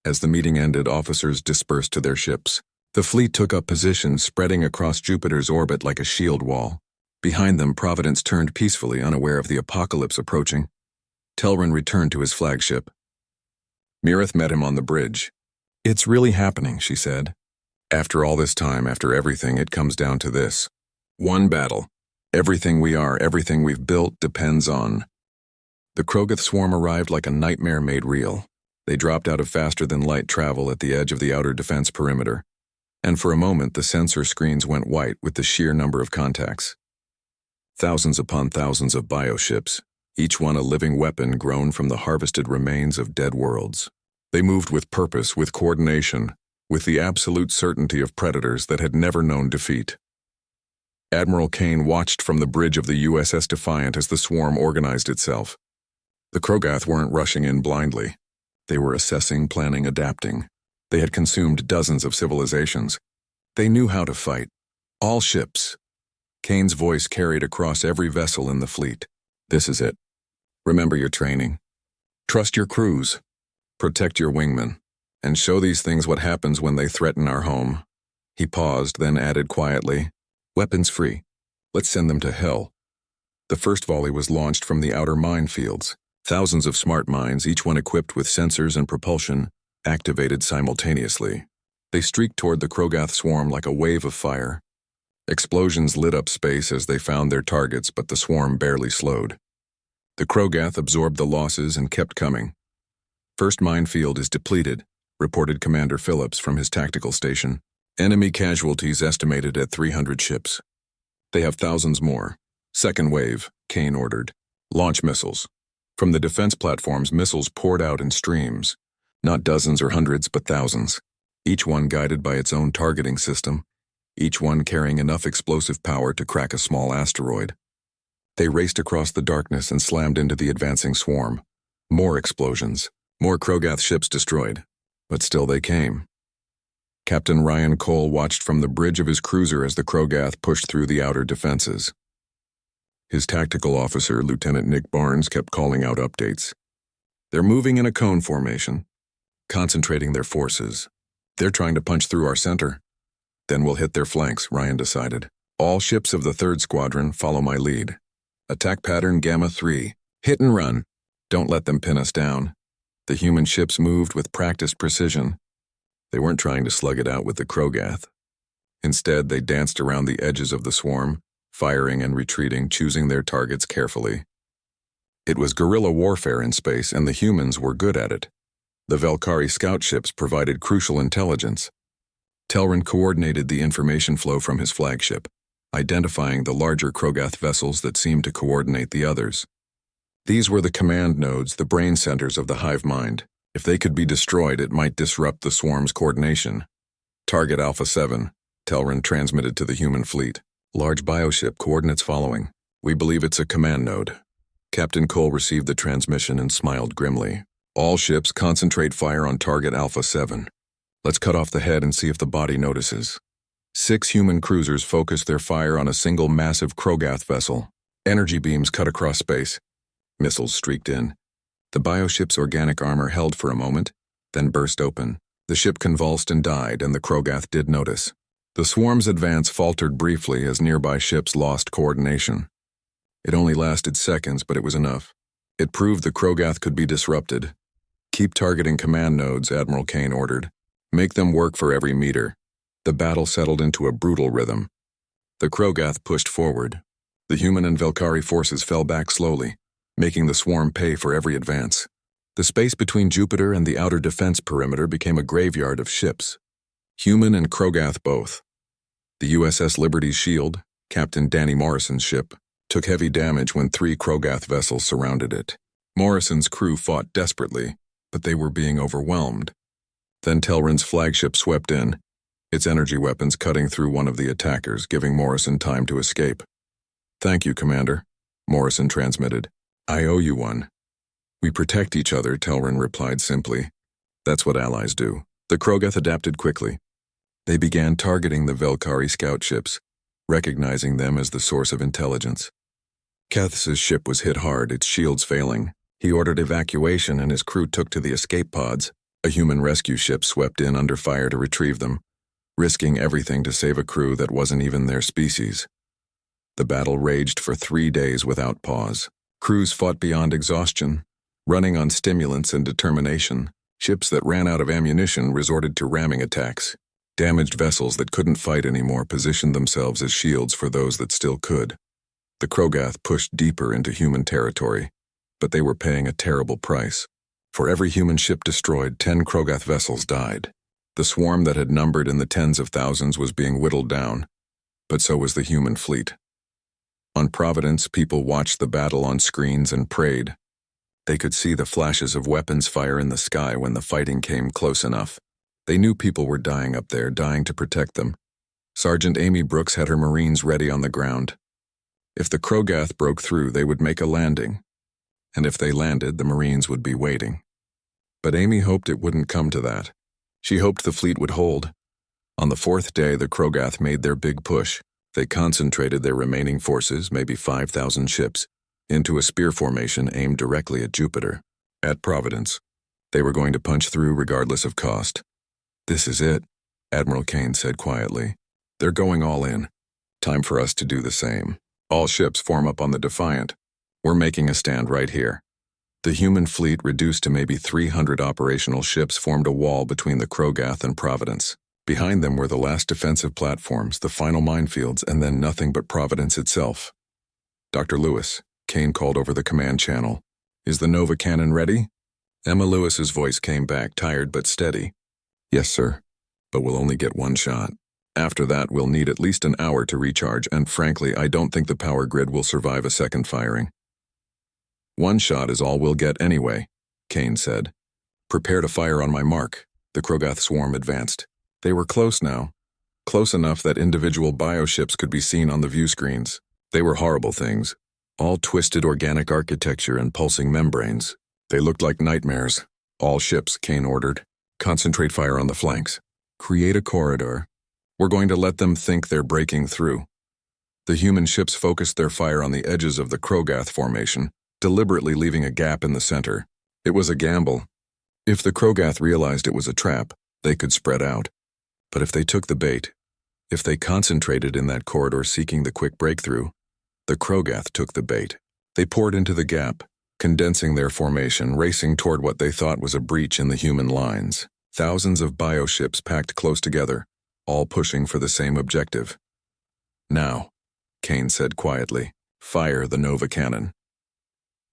As the meeting ended, officers dispersed to their ships. The fleet took up positions, spreading across Jupiter's orbit like a shield wall. Behind them, Providence turned peacefully, unaware of the apocalypse approaching. Telrin returned to his flagship. Mirith met him on the bridge. "It's really happening," she said. "After all this time, after everything, it comes down to this. One battle. Everything we are, everything we've built, depends on." The Krogath swarm arrived like a nightmare made real. They dropped out of faster-than-light travel at the edge of the outer defense perimeter. And for a moment, the sensor screens went white with the sheer number of contacts. Thousands upon thousands of bioships, each one a living weapon grown from the harvested remains of dead worlds. They moved with purpose, with coordination, with the absolute certainty of predators that had never known defeat. Admiral Kane watched from the bridge of the USS Defiant as the swarm organized itself. The Krogath weren't rushing in blindly. They were assessing, planning, adapting. They had consumed dozens of civilizations. They knew how to fight. All ships. Kane's voice carried across every vessel in the fleet. "This is it. Remember your training. Trust your crews. Protect your wingmen. And show these things what happens when they threaten our home." He paused, then added quietly, "Weapons free. Let's send them to hell." The first volley was launched from the outer minefields. Thousands of smart mines, each one equipped with sensors and propulsion, activated simultaneously. They streaked toward the Krogath swarm like a wave of fire. Explosions lit up space as they found their targets, but the swarm barely slowed. The Krogath absorbed the losses and kept coming. "First minefield is depleted," reported Commander Phillips from his tactical station. "Enemy casualties estimated at 300 ships. They have thousands more." "Second wave," Kane ordered. "Launch missiles." From the defense platforms, missiles poured out in streams. Not dozens or hundreds, but thousands. Each one guided by its own targeting system. Each one carrying enough explosive power to crack a small asteroid. They raced across the darkness and slammed into the advancing swarm. More explosions. More Krogath ships destroyed. But still they came. Captain Ryan Cole watched from the bridge of his cruiser as the Krogath pushed through the outer defenses. His tactical officer, Lieutenant Nick Barnes, kept calling out updates. They're moving in a cone formation, concentrating their forces. They're trying to punch through our center. Then we'll hit their flanks, Ryan decided. All ships of the 3rd Squadron follow my lead. Attack pattern Gamma 3. Hit and run. Don't let them pin us down. The human ships moved with practiced precision. They weren't trying to slug it out with the Krogath. Instead, they danced around the edges of the swarm, firing and retreating, choosing their targets carefully. It was guerrilla warfare in space, and the humans were good at it. The Velkari scout ships provided crucial intelligence. Telrin coordinated the information flow from his flagship, identifying the larger Krogath vessels that seemed to coordinate the others. These were the command nodes, the brain centers of the hive mind. If they could be destroyed, it might disrupt the swarm's coordination. Target Alpha 7, Telrin transmitted to the human fleet. Large bioship, coordinates following. We believe it's a command node. Captain Cole received the transmission and smiled grimly. All ships concentrate fire on target Alpha 7. Let's cut off the head and see if the body notices. 6 human cruisers focused their fire on a single massive Krogath vessel. Energy beams cut across space. Missiles streaked in. The bioship's organic armor held for a moment, then burst open. The ship convulsed and died, and the Krogath did notice. The swarm's advance faltered briefly as nearby ships lost coordination. It only lasted seconds, but it was enough. It proved the Krogath could be disrupted. Keep targeting command nodes, Admiral Kane ordered. Make them work for every meter. The battle settled into a brutal rhythm. The Krogath pushed forward. The human and Velkari forces fell back slowly, making the swarm pay for every advance. The space between Jupiter and the outer defense perimeter became a graveyard of ships. Human and Krogath both. The USS Liberty's Shield, Captain Danny Morrison's ship, took heavy damage when 3 Krogath vessels surrounded it. Morrison's crew fought desperately, but they were being overwhelmed. Then Telrin's flagship swept in, its energy weapons cutting through one of the attackers, giving Morrison time to escape. Thank you, Commander, Morrison transmitted. I owe you one. We protect each other, Telrin replied simply. That's what allies do. The Krogath adapted quickly. They began targeting the Velkari scout ships, recognizing them as the source of intelligence. Keth's ship was hit hard, its shields failing. He ordered evacuation and his crew took to the escape pods. A human rescue ship swept in under fire to retrieve them, risking everything to save a crew that wasn't even their species. The battle raged for 3 days without pause. Crews fought beyond exhaustion, running on stimulants and determination. Ships that ran out of ammunition resorted to ramming attacks. Damaged vessels that couldn't fight anymore positioned themselves as shields for those that still could. The Krogath pushed deeper into human territory, but they were paying a terrible price. For every human ship destroyed, 10 Krogath vessels died. The swarm that had numbered in the tens of thousands was being whittled down, but so was the human fleet. On Providence, people watched the battle on screens and prayed. They could see the flashes of weapons fire in the sky when the fighting came close enough. They knew people were dying up there, dying to protect them. Sergeant Amy Brooks had her Marines ready on the ground. If the Krogath broke through, they would make a landing. And if they landed, the Marines would be waiting. But Amy hoped it wouldn't come to that. She hoped the fleet would hold. On the 4th day, the Krogath made their big push. They concentrated their remaining forces, maybe 5,000 ships, into a spear formation aimed directly at Jupiter. At Providence, they were going to punch through regardless of cost. This is it, Admiral Kane said quietly. They're going all in. Time for us to do the same. All ships form up on the Defiant. We're making a stand right here. The human fleet, reduced to maybe 300 operational ships, formed a wall between the Krogath and Providence. Behind them were the last defensive platforms, the final minefields, and then nothing but Providence itself. Dr. Lewis, Kane called over the command channel. Is the Nova cannon ready? Emma Lewis's voice came back, tired but steady. Yes, sir, but we'll only get one shot. After that, we'll need at least an hour to recharge, and frankly, I don't think the power grid will survive a second firing. One shot is all we'll get anyway, Kane said. Prepare to fire on my mark. The Krogath swarm advanced. They were close now. Close enough that individual bioships could be seen on the view screens. They were horrible things. All twisted organic architecture and pulsing membranes. They looked like nightmares. All ships, Kane ordered. Concentrate fire on the flanks. Create a corridor. We're going to let them think they're breaking through. The human ships focused their fire on the edges of the Krogath formation, deliberately leaving a gap in the center. It was a gamble. If the Krogath realized it was a trap, they could spread out. But if they took the bait, if they concentrated in that corridor seeking the quick breakthrough, the Krogath took the bait. They poured into the gap, condensing their formation, racing toward what they thought was a breach in the human lines. Thousands of bioships packed close together, all pushing for the same objective. Now, Kane said quietly, fire the Nova cannon.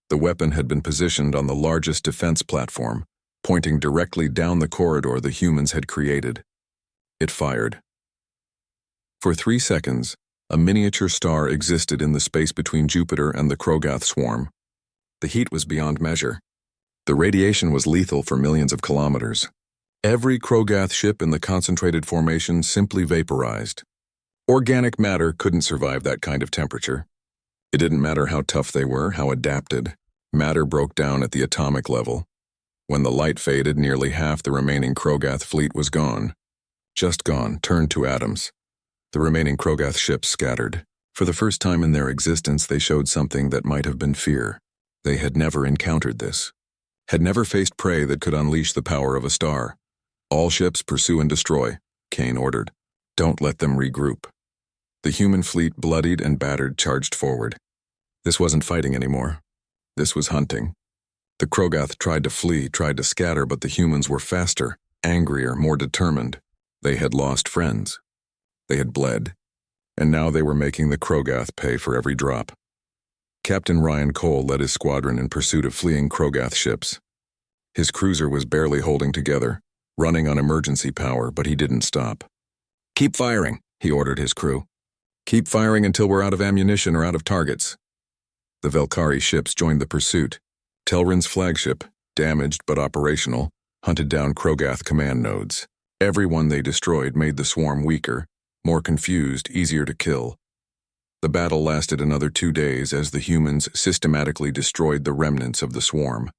The weapon had been positioned on the largest defense platform, pointing directly down the corridor the humans had created. It fired. For 3 seconds, a miniature star existed in the space between Jupiter and the Krogath swarm. The heat was beyond measure. The radiation was lethal for millions of kilometers. Every Krogath ship in the concentrated formation simply vaporized. Organic matter couldn't survive that kind of temperature. It didn't matter how tough they were, how adapted. Matter broke down at the atomic level. When the light faded, nearly half the remaining Krogath fleet was gone. Just gone, turned to atoms. The remaining Krogath ships scattered. For the first time in their existence, they showed something that might have been fear. They had never encountered this. Had never faced prey that could unleash the power of a star. All ships pursue and destroy, Kane ordered. Don't let them regroup. The human fleet, bloodied and battered, charged forward. This wasn't fighting anymore. This was hunting. The Krogath tried to flee, tried to scatter, but the humans were faster, angrier, more determined. They had lost friends. They had bled. And now they were making the Krogath pay for every drop. Captain Ryan Cole led his squadron in pursuit of fleeing Krogath ships. His cruiser was barely holding together, running on emergency power, but he didn't stop. Keep firing, he ordered his crew. Keep firing until we're out of ammunition or out of targets. The Velkari ships joined the pursuit. Telrin's flagship, damaged but operational, hunted down Krogath command nodes. Every one they destroyed made the swarm weaker, more confused, easier to kill. The battle lasted another 2 days as the humans systematically destroyed the remnants of the swarm.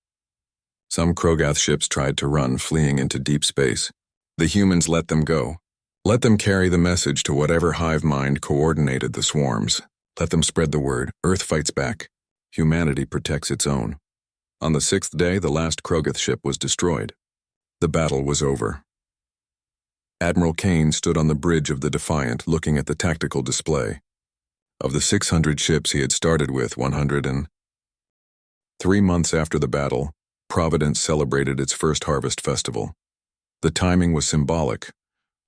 Some Krogath ships tried to run, fleeing into deep space. The humans let them go. Let them carry the message to whatever hive mind coordinated the swarms. Let them spread the word. Earth fights back. Humanity protects its own. On the 6th day, the last Krogath ship was destroyed. The battle was over. Admiral Kane stood on the bridge of the Defiant, looking at the tactical display. Of the 600 ships he had started with, 3 months after the battle, Providence celebrated its first harvest festival. The timing was symbolic,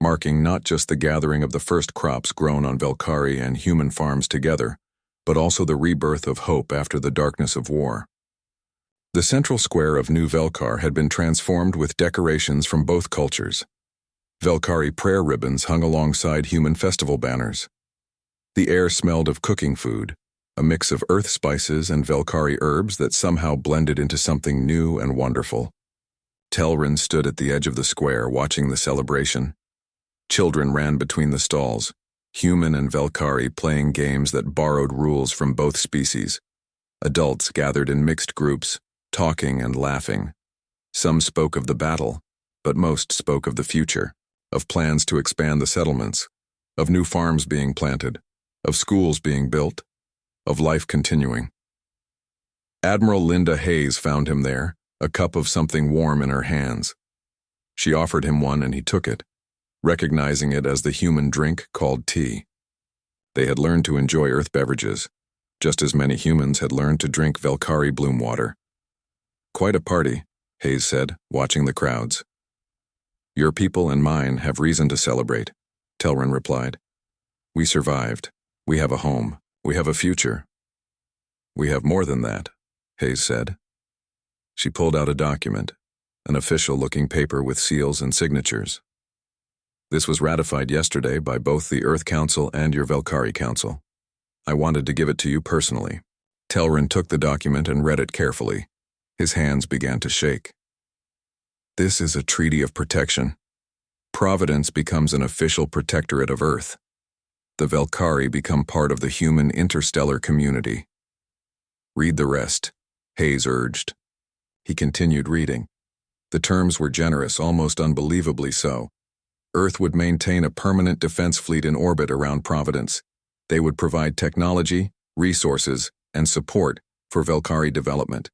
marking not just the gathering of the first crops grown on Velkari and human farms together, but also the rebirth of hope after the darkness of war. The central square of New Velkar had been transformed with decorations from both cultures. Velkari prayer ribbons hung alongside human festival banners. The air smelled of cooking food, a mix of earth spices and Velkari herbs that somehow blended into something new and wonderful. Telrin stood at the edge of the square, watching the celebration. Children ran between the stalls, human and Velkari playing games that borrowed rules from both species. Adults gathered in mixed groups, talking and laughing. Some spoke of the battle, but most spoke of the future, of plans to expand the settlements, of new farms being planted, of schools being built, of life continuing. Admiral Linda Hayes found him there, a cup of something warm in her hands. She offered him one and he took it, recognizing it as the human drink called tea. They had learned to enjoy earth beverages, just as many humans had learned to drink Velkari bloom water. Quite a party, Hayes said, watching the crowds. Your people and mine have reason to celebrate, Telrin replied. We survived. We have a home. We have a future. We have more than that, Hayes said. She pulled out a document, an official-looking paper with seals and signatures. This was ratified yesterday by both the Earth Council and your Velkari Council. I wanted to give it to you personally. Telrin took the document and read it carefully. His hands began to shake. This is a treaty of protection. Providence becomes an official protectorate of Earth. The Velkari become part of the human interstellar community. Read the rest, Hayes urged. He continued reading. The terms were generous, almost unbelievably so. Earth would maintain a permanent defense fleet in orbit around Providence. They would provide technology, resources, and support for Velkari development.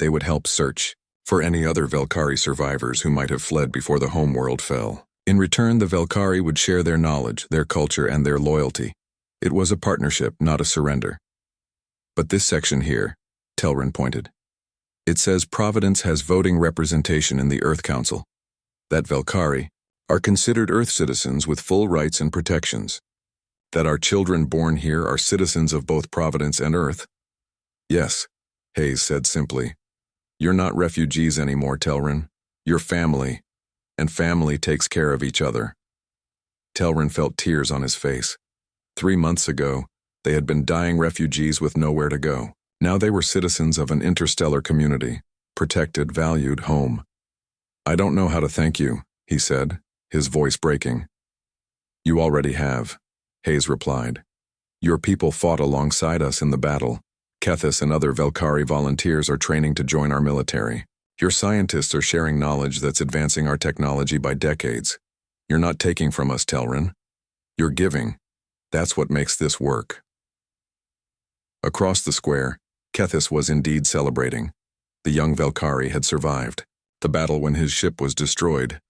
They would help search for any other Velkari survivors who might have fled before the homeworld fell. In return, the Velkari would share their knowledge, their culture, and their loyalty. It was a partnership, not a surrender. But this section here, Telrin pointed. It says Providence has voting representation in the Earth Council. That Velkari are considered Earth citizens with full rights and protections. That our children born here are citizens of both Providence and Earth. Yes, Hayes said simply. You're not refugees anymore, Telrin. You're family, and family takes care of each other. Telrin felt tears on his face. 3 months ago, they had been dying refugees with nowhere to go. Now they were citizens of an interstellar community, protected, valued home. I don't know how to thank you, he said, his voice breaking. You already have, Hayes replied. Your people fought alongside us in the battle. Kethis and other Velkari volunteers are training to join our military. Your scientists are sharing knowledge that's advancing our technology by decades. You're not taking from us, Telrin. You're giving. That's what makes this work. Across the square, Kethis was indeed celebrating. The young Velkari had survived the battle when his ship was destroyed,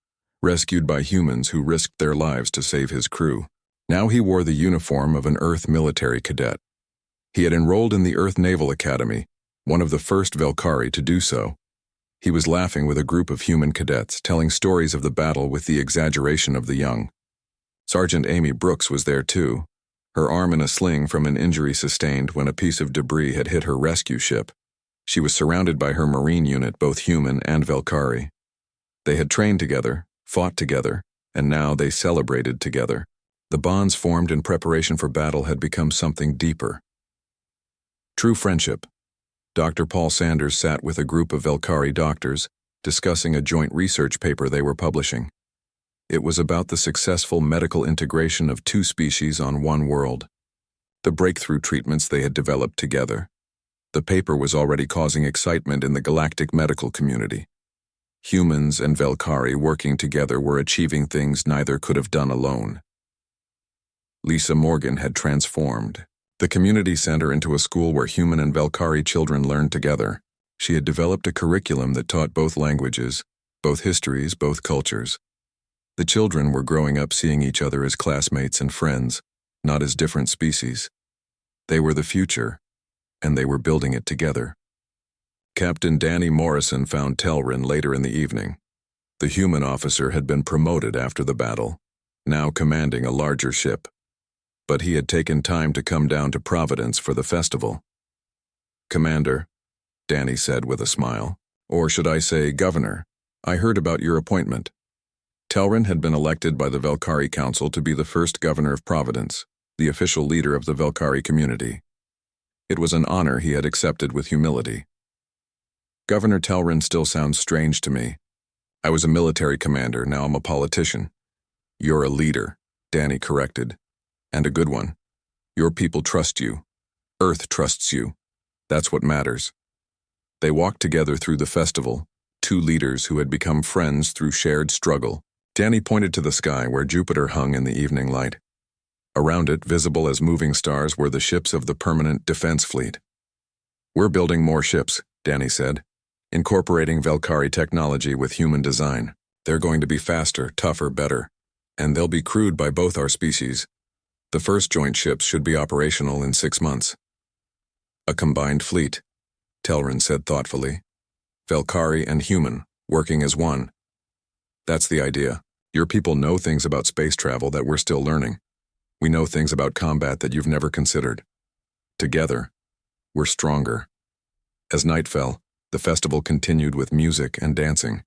rescued by humans who risked their lives to save his crew. Now he wore the uniform of an Earth military cadet. He had enrolled in the Earth Naval Academy, one of the first Velkari to do so. He was laughing with a group of human cadets, telling stories of the battle with the exaggeration of the young. Sergeant Amy Brooks was there too, her arm in a sling from an injury sustained when a piece of debris had hit her rescue ship. She was surrounded by her Marine unit, both human and Velkari. They had trained together, fought together, and now they celebrated together. The bonds formed in preparation for battle had become something deeper. True friendship. Dr. Paul Sanders sat with a group of Velkari doctors, discussing a joint research paper they were publishing. It was about the successful medical integration of 2 species on one world. The breakthrough treatments they had developed together. The paper was already causing excitement in the galactic medical community. Humans and Velkari working together were achieving things neither could have done alone. Lisa Morgan had transformed the community center into a school where human and Velkari children learned together. She had developed a curriculum that taught both languages, both histories, both cultures. The children were growing up seeing each other as classmates and friends, not as different species. They were the future, and they were building it together. Captain Danny Morrison found Telrin later in the evening. The human officer had been promoted after the battle, now commanding a larger ship. But he had taken time to come down to Providence for the festival. Commander, Danny said with a smile, or should I say Governor, I heard about your appointment. Telrin had been elected by the Velkari Council to be the first governor of Providence, the official leader of the Velkari community. It was an honor he had accepted with humility. Governor Telrin still sounds strange to me. I was a military commander, now I'm a politician. You're a leader, Danny corrected. And a good one. Your people trust you. Earth trusts you. That's what matters. They walked together through the festival, 2 leaders who had become friends through shared struggle. Danny pointed to the sky where Jupiter hung in the evening light. Around it, visible as moving stars, were the ships of the Permanent Defense Fleet. We're building more ships, Danny said, incorporating Velkari technology with human design. They're going to be faster, tougher, better, and they'll be crewed by both our species. The first joint ships should be operational in 6 months. A combined fleet, Telrin said thoughtfully. Velkari and human, working as one. That's the idea. Your people know things about space travel that we're still learning. We know things about combat that you've never considered. Together, we're stronger. As night fell, the festival continued with music and dancing.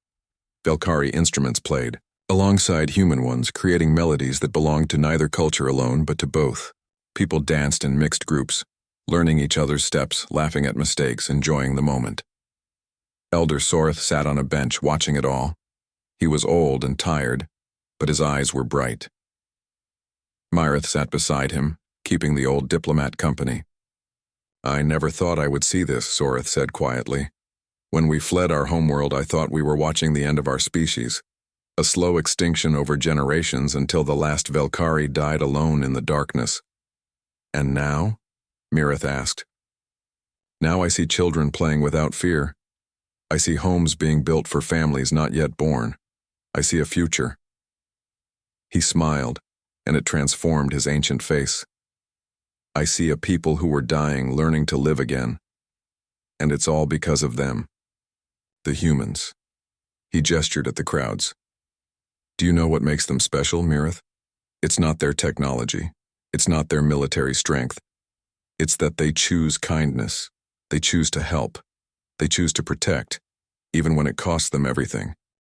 Velkari instruments played, alongside human ones, creating melodies that belonged to neither culture alone but to both. People danced in mixed groups, learning each other's steps, laughing at mistakes, enjoying the moment. Elder Sorth sat on a bench watching it all. He was old and tired, but his eyes were bright. Myrith sat beside him, keeping the old diplomat company. I never thought I would see this, Sorth said quietly. When we fled our homeworld, I thought we were watching the end of our species, a slow extinction over generations until the last Velkari died alone in the darkness. And now? Mirith asked. Now I see children playing without fear. I see homes being built for families not yet born. I see a future. He smiled, and it transformed his ancient face. I see a people who were dying, learning to live again. And it's all because of them. The humans. He gestured at the crowds. Do you know what makes them special, Mirith? It's not their technology. It's not their military strength. It's that they choose kindness. They choose to help. They choose to protect, even when it costs them everything.